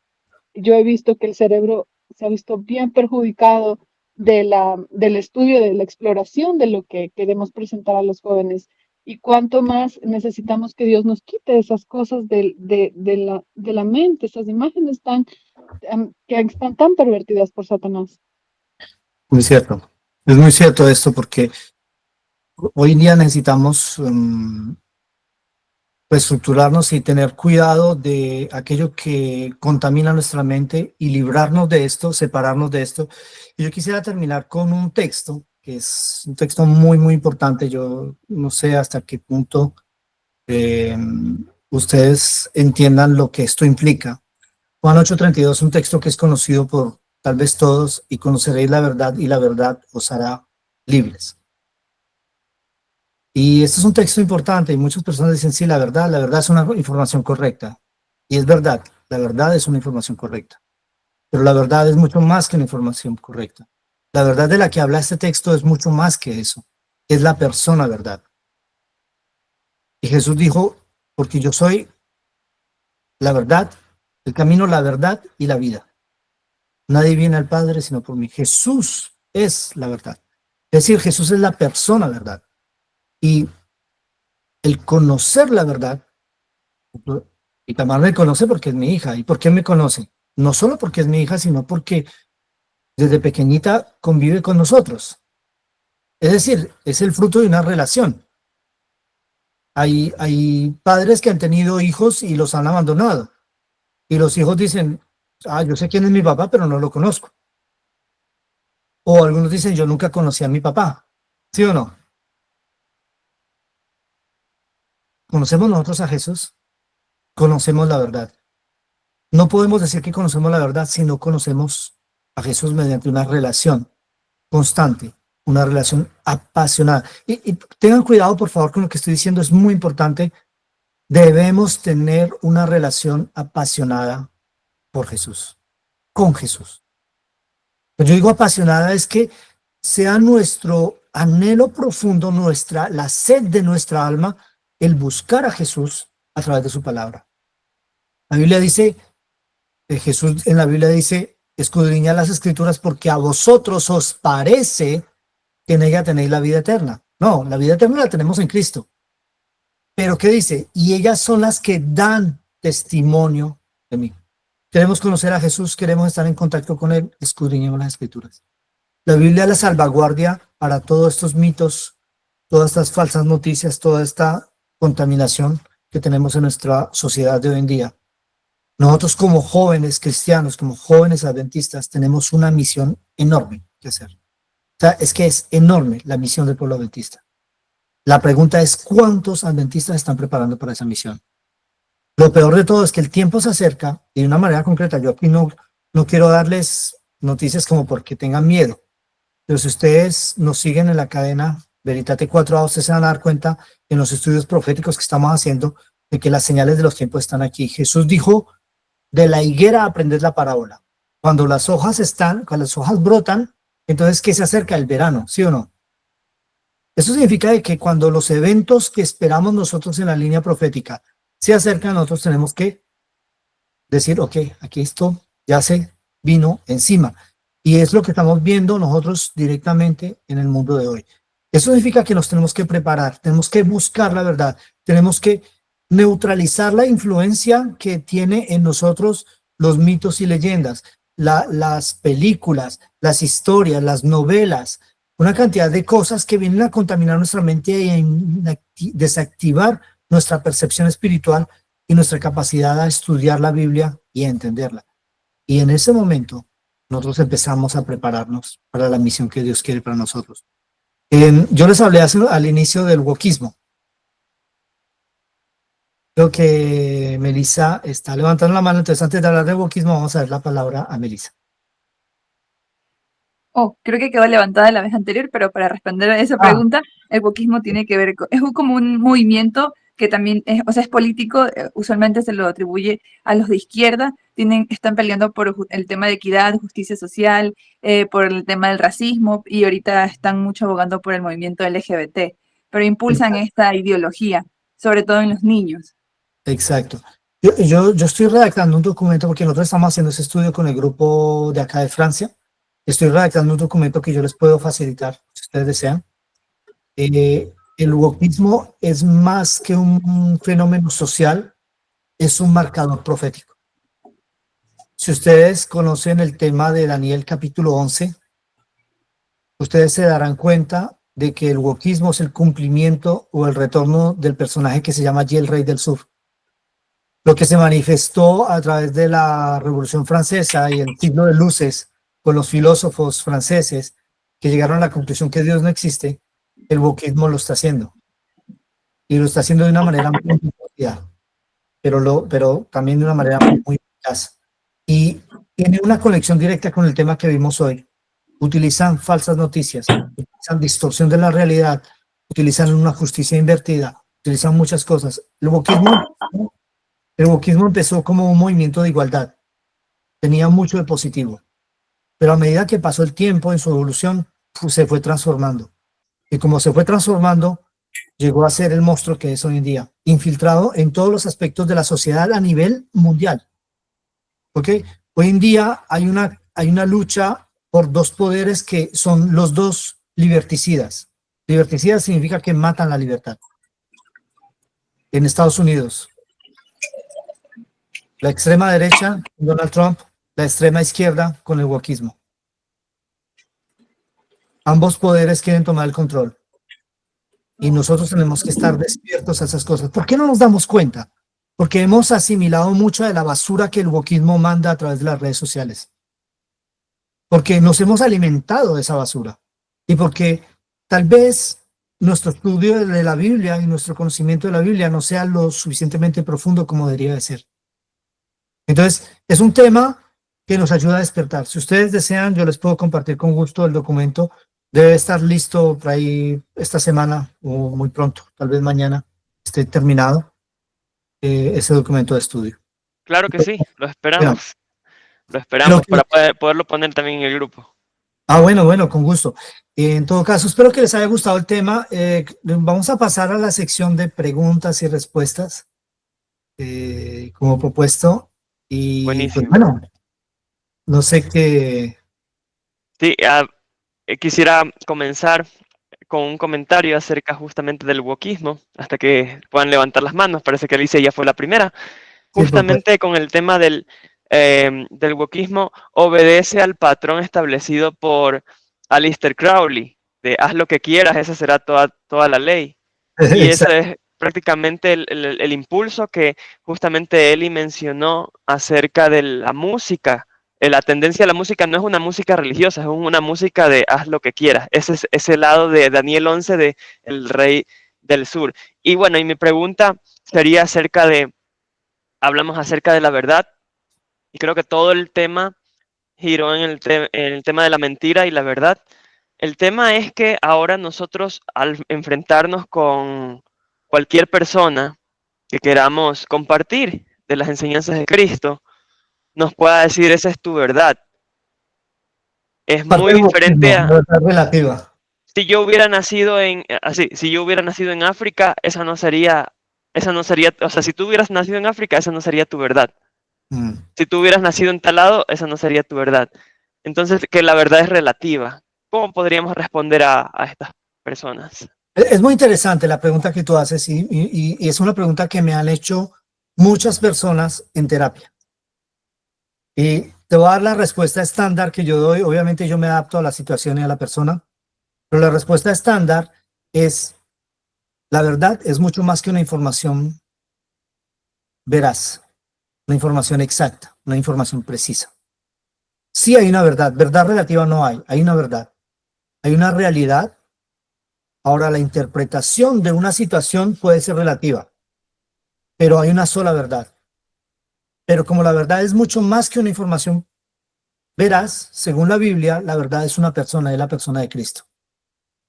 F: yo he visto que el cerebro se ha visto bien perjudicado del estudio, de la exploración de lo que queremos presentar a los jóvenes. Y cuánto más necesitamos que Dios nos quite esas cosas de la mente, esas imágenes que están tan pervertidas por Satanás.
A: Muy cierto. Es muy cierto esto porque hoy en día necesitamos reestructurarnos y tener cuidado de aquello que contamina nuestra mente y librarnos de esto, separarnos de esto. Y yo quisiera terminar con un texto, que es un texto muy, muy importante. Yo no sé hasta qué punto ustedes entiendan lo que esto implica. Juan 8:32, un texto que es conocido por tal vez todos, y conoceréis la verdad y la verdad os hará libres. Y este es un texto importante y muchas personas dicen, sí, la verdad es una información correcta. Y es verdad, la verdad es una información correcta. Pero la verdad es mucho más que una información correcta. La verdad de la que habla este texto es mucho más que eso. Es la persona verdad. Y Jesús dijo, porque yo soy la verdad, el camino, la verdad y la vida. Nadie viene al Padre sino por mí. Jesús es la verdad. Es decir, Jesús es la persona verdad. Y el conocer la verdad, y Tamar me conoce porque es mi hija. ¿Y por qué me conoce? No solo porque es mi hija, sino porque desde pequeñita convive con nosotros. Es decir, es el fruto de una relación. Hay padres que han tenido hijos y los han abandonado. Y los hijos dicen, yo sé quién es mi papá, pero no lo conozco. O algunos dicen, yo nunca conocí a mi papá. ¿Sí o no? ¿Conocemos nosotros a Jesús? Conocemos la verdad. No podemos decir que conocemos la verdad si no conocemos a Jesús mediante una relación constante, una relación apasionada. Y tengan cuidado, por favor, con lo que estoy diciendo, es muy importante. Debemos tener una relación apasionada por Jesús, con Jesús. Yo digo apasionada es que sea nuestro anhelo profundo, la sed de nuestra alma, el buscar a Jesús a través de su palabra. La Biblia dice, Jesús en la Biblia dice, escudriñad las escrituras porque a vosotros os parece que en ella tenéis la vida eterna. No, la vida eterna la tenemos en Cristo. Pero ¿qué dice? Y ellas son las que dan testimonio de mí. Queremos conocer a Jesús, queremos estar en contacto con Él, escudriñemos las escrituras. La Biblia es la salvaguardia para todos estos mitos, todas estas falsas noticias, toda esta contaminación que tenemos en nuestra sociedad de hoy en día. Nosotros como jóvenes cristianos, como jóvenes adventistas, tenemos una misión enorme que hacer. O sea, es que es enorme la misión del pueblo adventista. La pregunta es, ¿cuántos adventistas están preparando para esa misión? Lo peor de todo es que el tiempo se acerca y de una manera concreta. Yo aquí no quiero darles noticias como porque tengan miedo, pero si ustedes nos siguen en la cadena Veritate 4A, ustedes se van a dar cuenta en los estudios proféticos que estamos haciendo de que las señales de los tiempos están aquí. Jesús dijo, de la higuera aprended la parábola. Cuando las hojas brotan, entonces ¿qué se acerca? El verano, ¿sí o no? Eso significa de que cuando los eventos que esperamos nosotros en la línea profética se acercan, nosotros tenemos que decir, ok, aquí esto ya se vino encima. Y es lo que estamos viendo nosotros directamente en el mundo de hoy. Eso significa que nos tenemos que preparar, tenemos que buscar la verdad, tenemos que neutralizar la influencia que tiene en nosotros los mitos y leyendas, las películas, las historias, las novelas, una cantidad de cosas que vienen a contaminar nuestra mente y a desactivar nuestra percepción espiritual y nuestra capacidad a estudiar la Biblia y a entenderla. Y en ese momento nosotros empezamos a prepararnos para la misión que Dios quiere para nosotros. Yo les hablé al inicio del wokismo. Creo que Melissa está levantando la mano, entonces antes de hablar de wokismo vamos a dar la palabra a Melissa.
C: Oh, creo que quedó levantada la vez anterior, pero para responder a esa pregunta, el wokismo tiene que ver con, es como un movimiento que también es, o sea, es político, usualmente se lo atribuye a los de izquierda, están peleando por el tema de equidad, justicia social, por el tema del racismo, y ahorita están mucho abogando por el movimiento LGBT, pero impulsan esta ideología, sobre todo en los niños.
A: Exacto. Yo estoy redactando un documento porque nosotros estamos haciendo ese estudio con el grupo de acá de Francia. Estoy redactando un documento que yo les puedo facilitar, si ustedes desean. El wokismo es más que un fenómeno social, es un marcador profético. Si ustedes conocen el tema de Daniel capítulo 11, ustedes se darán cuenta de que el wokismo es el cumplimiento o el retorno del personaje que se llama Yi, el rey del sur. Lo que se manifestó a través de la Revolución Francesa y el siglo de luces con los filósofos franceses que llegaron a la conclusión que Dios no existe, el wokismo lo está haciendo. Y lo está haciendo de una manera muy divertida, pero también de una manera muy eficaz. Y tiene una conexión directa con el tema que vimos hoy. Utilizan falsas noticias, utilizan distorsión de la realidad, utilizan una justicia invertida, utilizan muchas cosas. El wokismo empezó como un movimiento de igualdad. Tenía mucho de positivo. Pero a medida que pasó el tiempo en su evolución, se fue transformando. Y como se fue transformando, llegó a ser el monstruo que es hoy en día, infiltrado en todos los aspectos de la sociedad a nivel mundial. ¿Ok? Hoy en día hay una lucha por dos poderes que son los dos liberticidas. Liberticidas significa que matan la libertad. En Estados Unidos, la extrema derecha, Donald Trump, la extrema izquierda con el wokismo. Ambos poderes quieren tomar el control. Y nosotros tenemos que estar despiertos a esas cosas. ¿Por qué no nos damos cuenta? Porque hemos asimilado mucha de la basura que el wokismo manda a través de las redes sociales. Porque nos hemos alimentado de esa basura. Y porque tal vez nuestro estudio de la Biblia y nuestro conocimiento de la Biblia no sea lo suficientemente profundo como debería de ser. Entonces, es un tema que nos ayuda a despertar. Si ustedes desean, yo les puedo compartir con gusto el documento. Debe estar listo por ahí esta semana o muy pronto, tal vez mañana esté terminado ese documento de estudio.
B: Claro que sí, lo esperamos. Lo esperamos para poderlo poner también en el grupo.
A: Bueno, con gusto. En todo caso, espero que les haya gustado el tema. Vamos a pasar a la sección de preguntas y respuestas como propuesto. Y
B: buenísimo.
A: Pues, bueno, no sé qué.
B: Sí, quisiera comenzar con un comentario acerca justamente del wokismo, hasta que puedan levantar las manos. Parece que Alicia ya fue la primera. Justamente con el tema del wokismo, obedece al patrón establecido por Aleister Crowley, de haz lo que quieras, esa será toda la ley. Y ese es prácticamente el impulso que justamente Eli mencionó acerca de la música. La tendencia de la música no es una música religiosa, es una música de haz lo que quieras. Ese es ese lado de Daniel 11 de el rey del sur. Y bueno, y mi pregunta sería acerca de hablamos acerca de la verdad y creo que todo el tema giró en el tema de la mentira y la verdad. El tema es que ahora nosotros al enfrentarnos con cualquier persona que queramos compartir de las enseñanzas de Cristo, nos pueda decir esa es tu verdad. Es
A: Parte
B: muy
A: del
B: diferente
A: budismo,
B: a
A: la verdad relativa.
B: si yo hubiera nacido si yo hubiera nacido en África, esa no sería, o sea, si tú hubieras nacido en África, esa no sería tu verdad.
A: Mm.
B: Si tú hubieras nacido en tal lado, esa no sería tu verdad. Entonces, que la verdad es relativa. ¿Cómo podríamos responder a estas personas?
A: Es muy interesante la pregunta que tú haces y es una pregunta que me han hecho muchas personas en terapia. Y te voy a dar la respuesta estándar que yo doy. Obviamente yo me adapto a la situación y a la persona, pero la respuesta estándar es, la verdad es mucho más que una información veraz, una información exacta, una información precisa. Sí hay una verdad, verdad relativa no hay una verdad, hay una realidad. Ahora, la interpretación de una situación puede ser relativa, pero hay una sola verdad. Pero como la verdad es mucho más que una información veraz, según la Biblia, la verdad es una persona, es la persona de Cristo.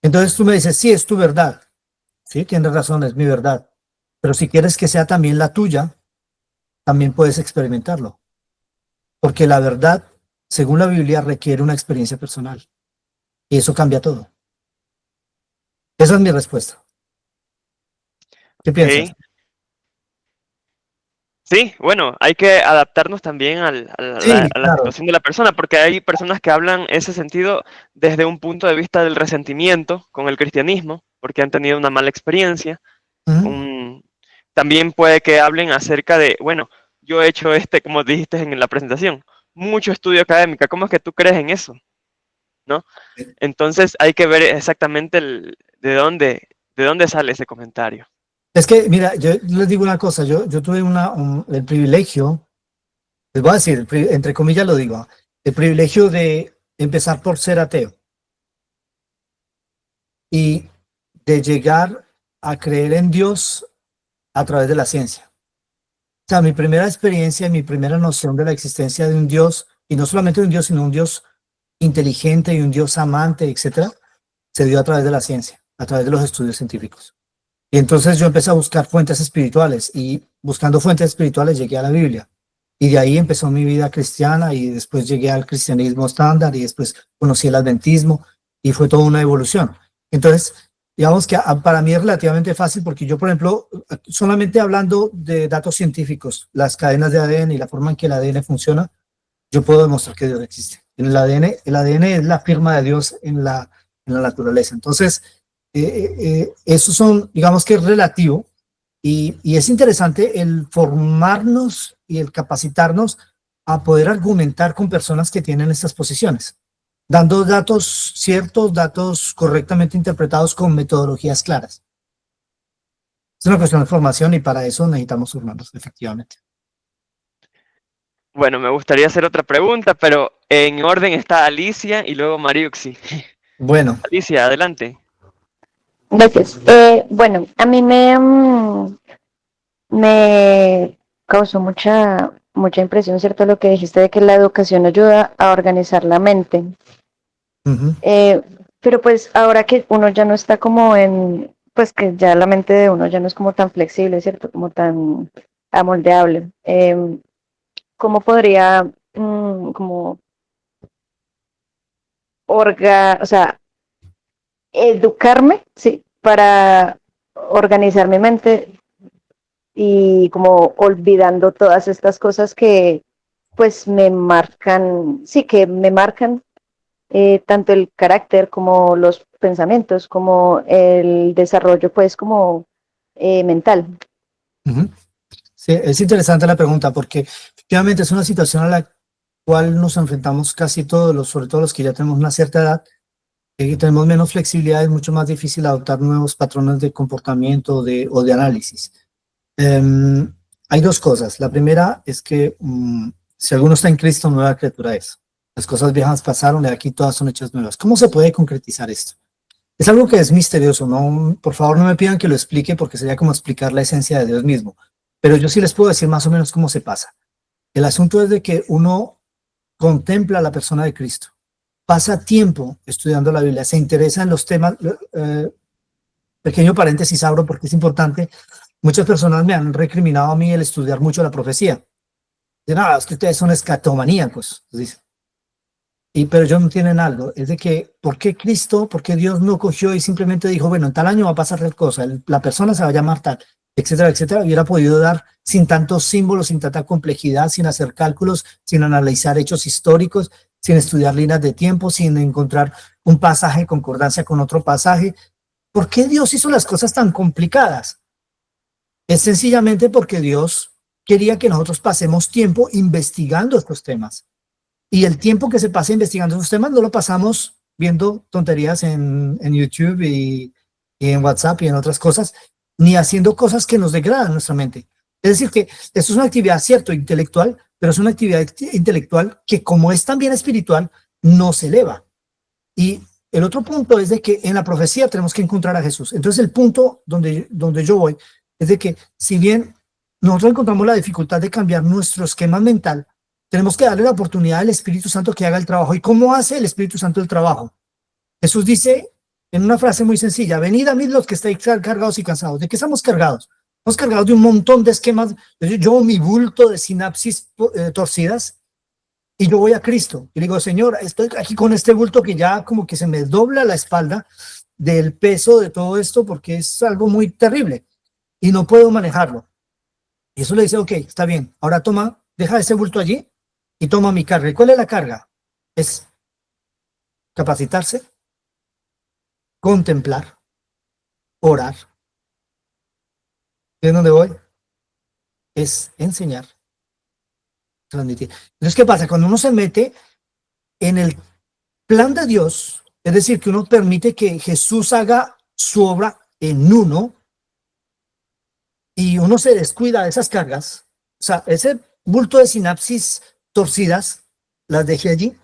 A: Entonces tú me dices, sí, es tu verdad. Sí, tienes razón, es mi verdad. Pero si quieres que sea también la tuya, también puedes experimentarlo. Porque la verdad, según la Biblia, requiere una experiencia personal. Y eso cambia todo. Esa es mi respuesta. ¿Qué piensas?
B: Ok. Sí, bueno, hay que adaptarnos también
A: Sí,
B: a la
A: claro.
B: situación de la persona, porque hay personas que hablan ese sentido desde un punto de vista del resentimiento con el cristianismo, porque han tenido una mala experiencia.
A: Ujú.
B: También puede que hablen acerca de, bueno, yo he hecho como dijiste en la presentación, mucho estudio académico, ¿cómo es que tú crees en eso? ¿No? Entonces hay que ver exactamente de dónde sale ese comentario.
A: Es que, mira, yo les digo una cosa, yo tuve el privilegio, les voy a decir, entre comillas lo digo, el privilegio de empezar por ser ateo y de llegar a creer en Dios a través de la ciencia. O sea, mi primera experiencia, mi primera noción de la existencia de un Dios, y no solamente de un Dios, sino un Dios inteligente y un Dios amante, etcétera, se dio a través de la ciencia, a través de los estudios científicos. Y entonces yo empecé a buscar fuentes espirituales y buscando fuentes espirituales llegué a la Biblia. Y de ahí empezó mi vida cristiana y después llegué al cristianismo estándar y después conocí el adventismo y fue toda una evolución. Entonces, digamos que para mí es relativamente fácil porque yo, por ejemplo, solamente hablando de datos científicos, las cadenas de ADN y la forma en que el ADN funciona, yo puedo demostrar que Dios existe. En el ADN es la firma de Dios en la naturaleza. Entonces, eso son, digamos que es relativo y es interesante el formarnos y el capacitarnos a poder argumentar con personas que tienen estas posiciones, dando datos ciertos, datos correctamente interpretados con metodologías claras. Es una cuestión de formación y para eso necesitamos formarnos, efectivamente.
B: Bueno, me gustaría hacer otra pregunta, pero en orden está Alicia y luego Mariuxi.
A: Bueno,
B: Alicia, adelante.
E: Gracias. Bueno, a mí me causó mucha impresión, ¿cierto? Lo que dijiste de que la educación ayuda a organizar la mente.
A: uh-huh.
E: Pero pues ahora que uno ya no está como pues que ya la mente de uno ya no es como tan flexible, ¿cierto? Como tan amoldeable. ¿Cómo podría como o sea, educarme, sí, para organizar mi mente y como olvidando todas estas cosas que pues me marcan, sí, que me marcan tanto el carácter como los pensamientos, como el desarrollo pues como mental?
A: Uh-huh. Sí, es interesante la pregunta porque efectivamente es una situación a la cual nos enfrentamos casi todos, sobre todo los que ya tenemos una cierta edad, que tenemos menos flexibilidad, es mucho más difícil adoptar nuevos patrones de comportamiento o de análisis. Hay dos cosas. La primera es que si alguno está en Cristo, nueva criatura es. Las cosas viejas pasaron y aquí todas son hechas nuevas. ¿Cómo se puede concretizar esto? Es algo que es misterioso, ¿no? Por favor, no me pidan que lo explique porque sería como explicar la esencia de Dios mismo. pero yo sí les puedo decir más o menos cómo se pasa. El asunto es de que uno contempla a la persona de Cristo, pasa tiempo estudiando la Biblia, se interesa en los temas. Pequeño paréntesis abro porque es importante. Muchas personas me han recriminado a mí el estudiar mucho la profecía. Dicen, es que ustedes son escatomaníacos, dicen. Pero ellos no tienen algo, es de que, ¿por qué Cristo, por qué Dios no cogió y simplemente dijo, bueno, en tal año va a pasar tal cosa, la persona se va a llamar tal, etcétera, etcétera? Hubiera podido dar sin tantos símbolos, sin tanta complejidad, sin hacer cálculos, sin analizar hechos históricos, sin estudiar líneas de tiempo, sin encontrar un pasaje en concordancia con otro pasaje. ¿Por qué Dios hizo las cosas tan complicadas? Es sencillamente porque Dios quería que nosotros pasemos tiempo investigando estos temas. Y el tiempo que se pasa investigando esos temas no lo pasamos viendo tonterías en YouTube y en WhatsApp y en otras cosas, ni haciendo cosas que nos degradan nuestra mente. Es decir, que esto es una actividad, cierto, intelectual, pero es una actividad intelectual que, como es también espiritual, nos eleva. Y el otro punto es de que en la profecía tenemos que encontrar a Jesús. Entonces el punto donde yo voy es de que, si bien nosotros encontramos la dificultad de cambiar nuestro esquema mental, tenemos que darle la oportunidad al Espíritu Santo que haga el trabajo. ¿Y cómo hace el Espíritu Santo el trabajo? Jesús dice en una frase muy sencilla: venid a mí los que estáis cargados y cansados. ¿De qué estamos cargados? Estamos cargados de un montón de esquemas. Yo mi bulto de sinapsis torcidas, y yo voy a Cristo y le digo, Señor, estoy aquí con este bulto que ya como que se me dobla la espalda del peso de todo esto, porque es algo muy terrible y no puedo manejarlo. Y eso le dice, ok, está bien, ahora toma, deja ese bulto allí y toma mi carga. ¿Y cuál es la carga? Es capacitarse, contemplar, orar. ¿Y en dónde voy? Es enseñar, transmitir. Entonces, ¿qué pasa? Cuando uno se mete en el plan de Dios, es decir, que uno permite que Jesús haga su obra en uno, y uno se descuida de esas cargas, o sea, ese bulto de sinapsis torcidas, las dejé allí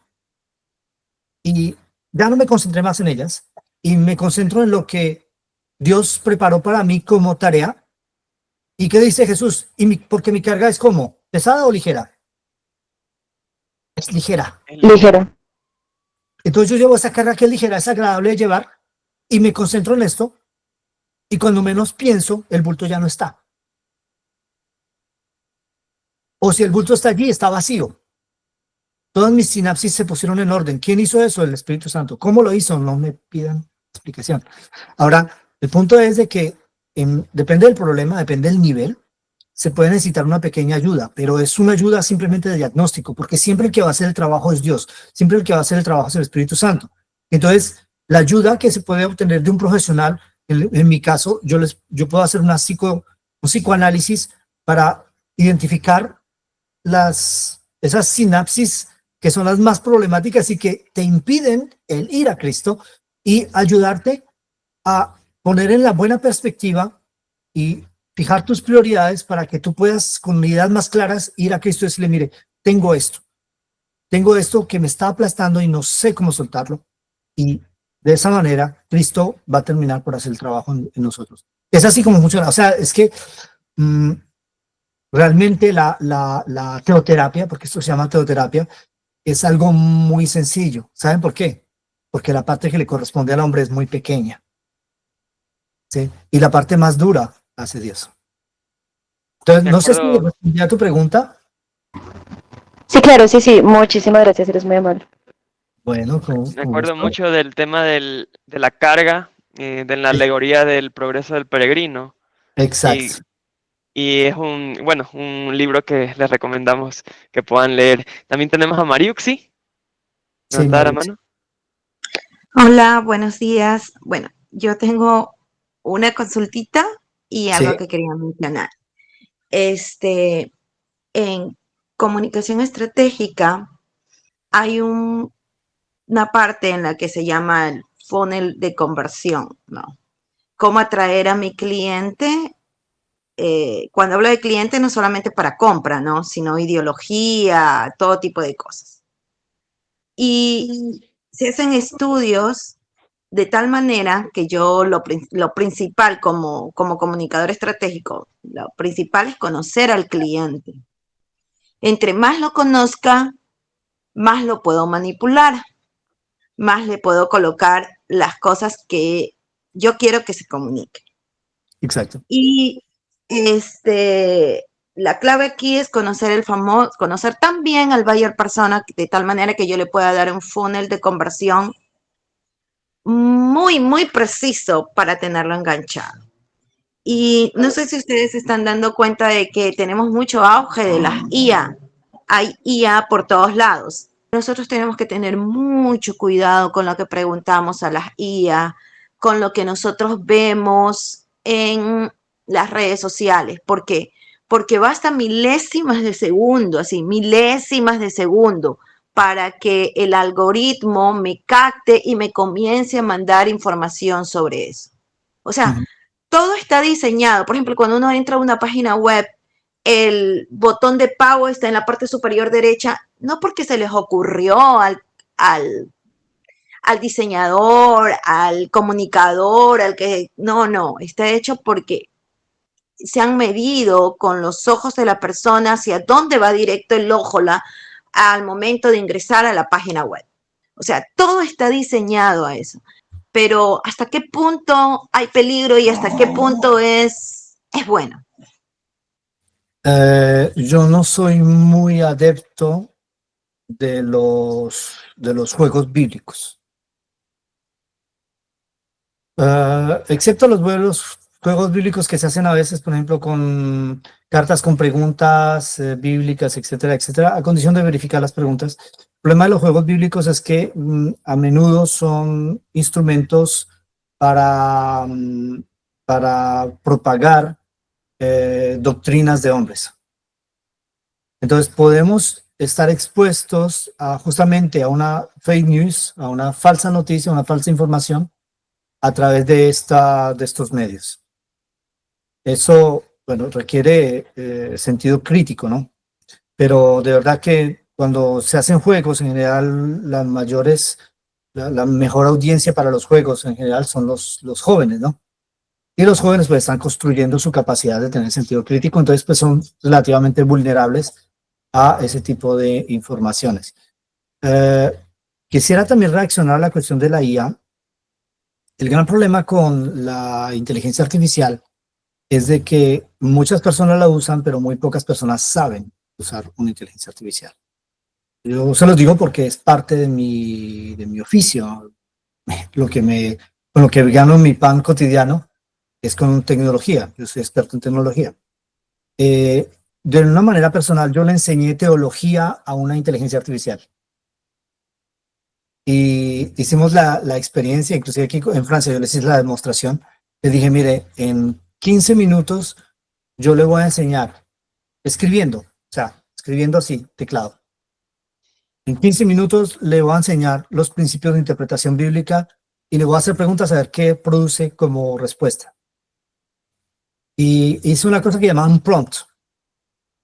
A: y ya no me concentré más en ellas y me concentro en lo que Dios preparó para mí como tarea. ¿Y qué dice Jesús? Porque mi carga es ¿cómo? ¿Pesada o ligera? Es ligera.
E: Ligera.
A: Entonces yo llevo esa carga que es ligera, es agradable de llevar, y me concentro en esto, y cuando menos pienso, el bulto ya no está. O si el bulto está allí, está vacío. Todas mis sinapsis se pusieron en orden. ¿Quién hizo eso? El Espíritu Santo. ¿Cómo lo hizo? No me pidan explicación. Ahora, el punto es de que depende del problema, depende del nivel, se puede necesitar una pequeña ayuda, pero es una ayuda simplemente de diagnóstico, porque siempre el que va a hacer el trabajo es Dios, siempre el que va a hacer el trabajo es el Espíritu Santo. Entonces, la ayuda que se puede obtener de un profesional, en mi caso, yo puedo hacer un psicoanálisis para identificar esas sinapsis que son las más problemáticas y que te impiden el ir a Cristo, y ayudarte a poner en la buena perspectiva y fijar tus prioridades para que tú puedas, con ideas más claras, ir a Cristo y decirle, mire, tengo esto que me está aplastando y no sé cómo soltarlo, y de esa manera Cristo va a terminar por hacer el trabajo en nosotros. Es así como funciona. O sea, es que realmente la teoterapia, porque esto se llama teoterapia, es algo muy sencillo. ¿Saben por qué? Porque la parte que le corresponde al hombre es muy pequeña, ¿sí? Y la parte más dura hace Dios. Entonces, no sé si respondí a tu pregunta.
E: Sí, claro, sí. Muchísimas gracias, eres muy amable.
A: Bueno,
B: me acuerdo mucho del tema de la carga, de la alegoría del progreso del peregrino.
A: Exacto.
B: Y es un libro que les recomendamos que puedan leer. También tenemos a Mariuxi.
A: Sí,
B: ¿Levantada la mano?
G: Hola, buenos días. Bueno, yo tengo una consultita y algo
A: Sí.
G: que quería mencionar. En comunicación estratégica hay una parte en la que se llama el funnel de conversión, ¿no? Cómo atraer a mi cliente. Cuando hablo de cliente, no solamente para compra, ¿no? Sino ideología, todo tipo de cosas. Y se hacen estudios de tal manera que yo lo principal como comunicador estratégico, lo principal es conocer al cliente. Entre más lo conozca, más lo puedo manipular, más le puedo colocar las cosas que yo quiero que se comunique.
A: Exacto.
G: Y la clave aquí es conocer conocer también al buyer persona de tal manera que yo le pueda dar un funnel de conversión muy, muy preciso para tenerlo enganchado. Y no sé si ustedes se están dando cuenta de que tenemos mucho auge de las IA. Hay IA por todos lados. Nosotros tenemos que tener mucho cuidado con lo que preguntamos a las IA, con lo que nosotros vemos en las redes sociales. ¿Por qué? Porque basta milésimas de segundo, así, milésimas de segundo, para que el algoritmo me capte y me comience a mandar información sobre eso. O sea, todo está diseñado. Por ejemplo, cuando uno entra a una página web, el botón de pago está en la parte superior derecha, no porque se les ocurrió al diseñador, al comunicador, no, está hecho porque se han medido con los ojos de la persona hacia dónde va directo el ojo al momento de ingresar a la página web. O sea, todo está diseñado a eso. Pero ¿hasta qué punto hay peligro y hasta qué punto es bueno?
A: Yo no soy muy adepto de los juegos bíblicos. Excepto los juegos bíblicos que se hacen a veces, por ejemplo, con cartas con preguntas bíblicas, etcétera, etcétera, a condición de verificar las preguntas. El problema de los juegos bíblicos es que a menudo son instrumentos para propagar doctrinas de hombres. Entonces podemos estar expuestos justamente a una fake news, a una falsa noticia, a una falsa información a través de estos medios. Eso, bueno, requiere sentido crítico, ¿no? Pero de verdad que cuando se hacen juegos, en general, la mejor audiencia para los juegos en general son los jóvenes, ¿no? Y los jóvenes pues están construyendo su capacidad de tener sentido crítico, entonces pues son relativamente vulnerables a ese tipo de informaciones. Quisiera también reaccionar a la cuestión de la IA. El gran problema con la inteligencia artificial es de que muchas personas la usan, pero muy pocas personas saben usar una inteligencia artificial. Yo se los digo porque es parte de mi oficio, con lo que gano mi pan cotidiano es con tecnología. Yo soy experto en tecnología. De una manera personal, yo le enseñé teología a una inteligencia artificial. Y hicimos la experiencia, inclusive aquí en Francia, yo les hice la demostración. Les dije, mire, en 15 minutos yo le voy a enseñar escribiendo así, teclado. En 15 minutos le voy a enseñar los principios de interpretación bíblica y le voy a hacer preguntas a ver qué produce como respuesta. Y hice una cosa que llaman un prompt.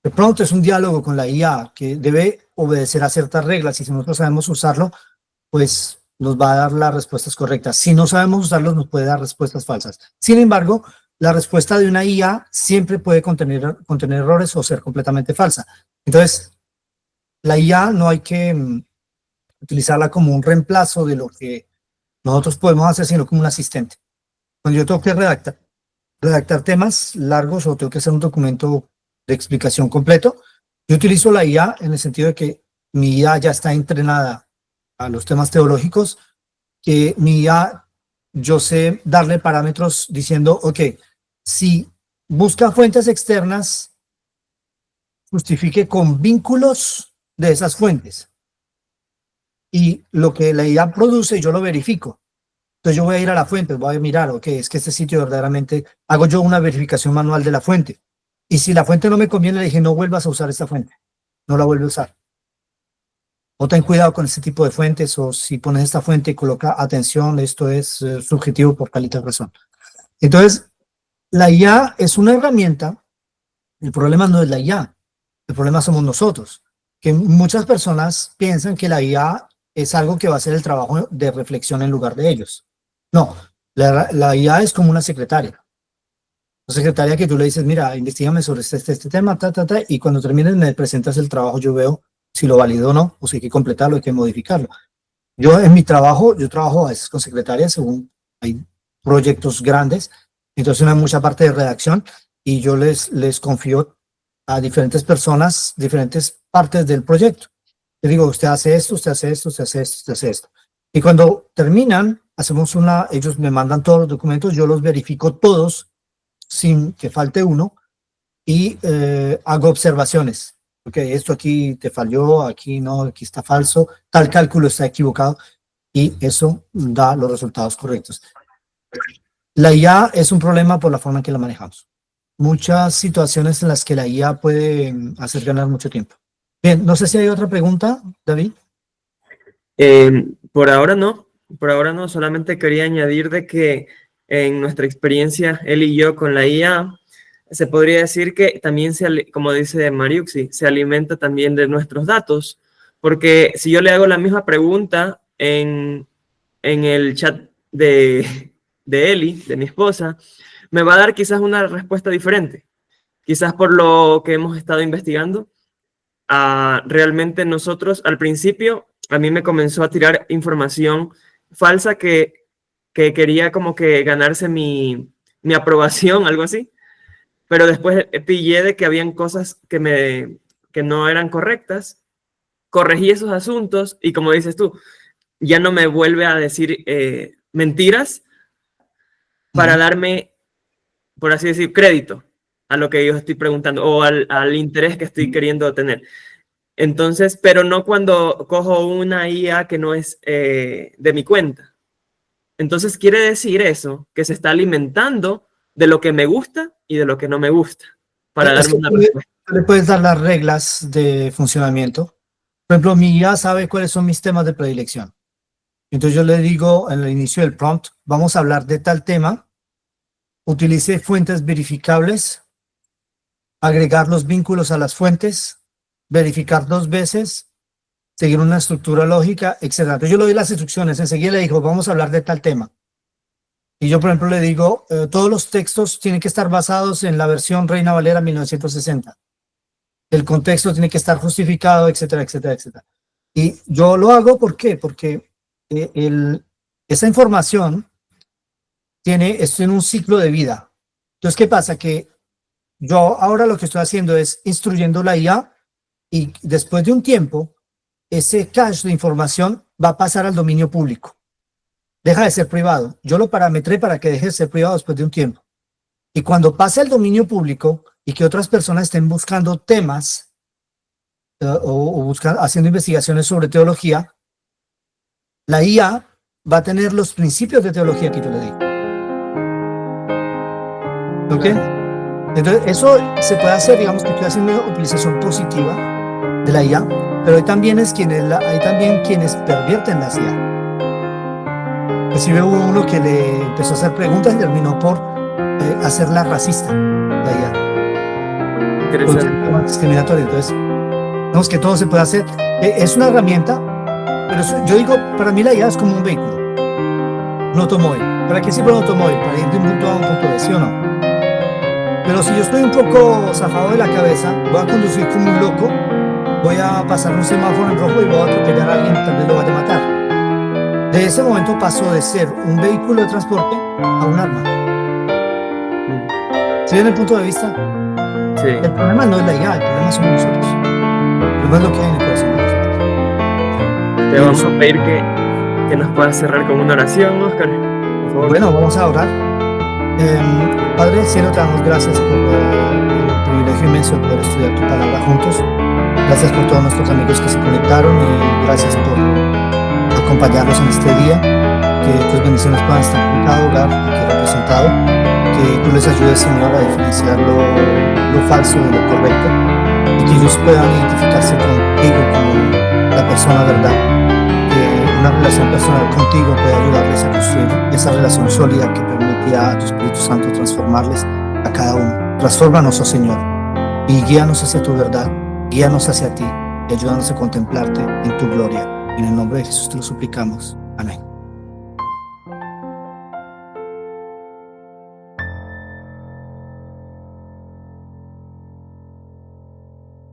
A: El prompt es un diálogo con la IA que debe obedecer a ciertas reglas y si nosotros sabemos usarlo, pues nos va a dar las respuestas correctas. Si no sabemos usarlos, nos puede dar respuestas falsas. Sin embargo, la respuesta de una IA siempre puede contener errores o ser completamente falsa. Entonces, la IA no hay que utilizarla como un reemplazo de lo que nosotros podemos hacer, sino como un asistente. Cuando yo tengo que redactar temas largos o tengo que hacer un documento de explicación completo, yo utilizo la IA en el sentido de que mi IA ya está entrenada a los temas teológicos, que mi IA, yo sé darle parámetros diciendo, ok, si busca fuentes externas, justifique con vínculos de esas fuentes. Y lo que la IA produce, yo lo verifico. Entonces yo voy a ir a la fuente, voy a mirar, ok, es que este sitio verdaderamente, hago yo una verificación manual de la fuente. Y si la fuente no me conviene, le dije, no vuelvas a usar esta fuente. No la vuelve a usar. O ten cuidado con este tipo de fuentes, o si pones esta fuente y coloca atención, esto es subjetivo por tal y tal razón. Entonces, la IA es una herramienta, el problema no es la IA, el problema somos nosotros, que muchas personas piensan que la IA es algo que va a hacer el trabajo de reflexión en lugar de ellos. No, la IA es como una secretaria. La secretaria que tú le dices, mira, investígame sobre este tema, y cuando termines me presentas el trabajo, yo veo si lo valido o no, o si hay que completarlo, hay que modificarlo. Yo en mi trabajo, yo trabajo a veces con secretarias según hay proyectos grandes, entonces no hay mucha parte de redacción y yo les confío a diferentes personas, diferentes partes del proyecto. Le digo, usted hace esto, usted hace esto, usted hace esto, usted hace esto. Y cuando terminan, ellos me mandan todos los documentos, yo los verifico todos sin que falte uno y hago observaciones. Ok, esto aquí te falló, aquí no, aquí está falso, tal cálculo está equivocado y eso da los resultados correctos. La IA es un problema por la forma en que la manejamos. Muchas situaciones en las que la IA puede hacer ganar mucho tiempo. Bien, no sé si hay otra pregunta, David.
H: Por ahora no, solamente quería añadir de que en nuestra experiencia, él y yo con la IA, se podría decir que también, como dice Mariuxi, se alimenta también de nuestros datos, porque si yo le hago la misma pregunta en el chat de Eli, de mi esposa, me va a dar quizás una respuesta diferente. Quizás por lo que hemos estado investigando, realmente nosotros al principio, a mí me comenzó a tirar información falsa que quería como que ganarse mi aprobación, algo así. Pero después pillé de que habían cosas que no eran correctas, corregí esos asuntos y como dices tú, ya no me vuelve a decir mentiras para darme, por así decir, crédito a lo que yo estoy preguntando o al interés que estoy queriendo tener. Entonces, pero no cuando cojo una IA que no es de mi cuenta. Entonces quiere decir eso, que se está alimentando de lo que me gusta y de lo que no me gusta, para darme una respuesta.
A: Le puedes dar las reglas de funcionamiento. Por ejemplo, mi IA sabe cuáles son mis temas de predilección. Entonces yo le digo en el inicio del prompt, vamos a hablar de tal tema, utilice fuentes verificables, agregar los vínculos a las fuentes, verificar 2 veces, seguir una estructura lógica, etc. Entonces yo le doy las instrucciones, enseguida le digo, vamos a hablar de tal tema. Y yo, por ejemplo, le digo, todos los textos tienen que estar basados en la versión Reina Valera 1960. El contexto tiene que estar justificado, etcétera, etcétera, etcétera. Y yo lo hago, ¿por qué? Porque esa información esto en un ciclo de vida. Entonces, ¿qué pasa? Que yo ahora lo que estoy haciendo es instruyendo la IA y después de un tiempo, ese cache de información va a pasar al dominio público. Deja de ser privado. Yo lo parametré para que deje de ser privado después de un tiempo. Y cuando pase al dominio público y que otras personas estén buscando temas haciendo investigaciones sobre teología, la IA va a tener los principios de teología que yo le digo. ¿Ok? Entonces, eso se puede hacer, digamos que estoy haciendo una utilización positiva de la IA, pero hay también quienes pervierten la IA. Recibe uno que le empezó a hacer preguntas y terminó por hacerla racista, la IA.
H: Interesante.
A: Discriminatoria. Entonces, vemos que todo se puede hacer. Es una herramienta, pero yo digo, para mí la IA es como un vehículo, un automóvil. ¿Para qué sirve un automóvil? Para ir de un punto A a un punto B, ¿sí o no? Pero si yo estoy un poco zafado de la cabeza, voy a conducir como un loco, voy a pasar un semáforo en rojo y voy a atropellar a alguien, tal vez lo vaya a matar. De ese momento pasó de ser un vehículo de transporte a un arma. ¿Sí ven el punto de vista?
H: Sí.
A: El problema no es la IA, el problema somos nosotros. El problema es lo que hay en el corazón de nosotros.
H: Te vamos a pedir que nos puedas cerrar con una oración, Oscar, por favor.
A: Bueno, vamos a orar. Padre del cielo, te damos gracias por el privilegio inmenso de poder estudiar tu palabra juntos. Gracias por todos nuestros amigos que se conectaron y gracias por acompañarnos en este día. Que tus bendiciones puedan estar en cada hogar aquí representado. Que tú les ayudes, Señor, a diferenciar lo falso de lo correcto y que ellos puedan identificarse contigo como la persona verdad. Que una relación personal contigo puede ayudarles a construir esa relación sólida que permitirá a tu Espíritu Santo transformarles a cada uno. Transfórmanos, oh Señor, y guíanos hacia tu verdad, guíanos hacia ti y ayúdanos a contemplarte en tu gloria. En el nombre de Jesús te lo suplicamos. Amén.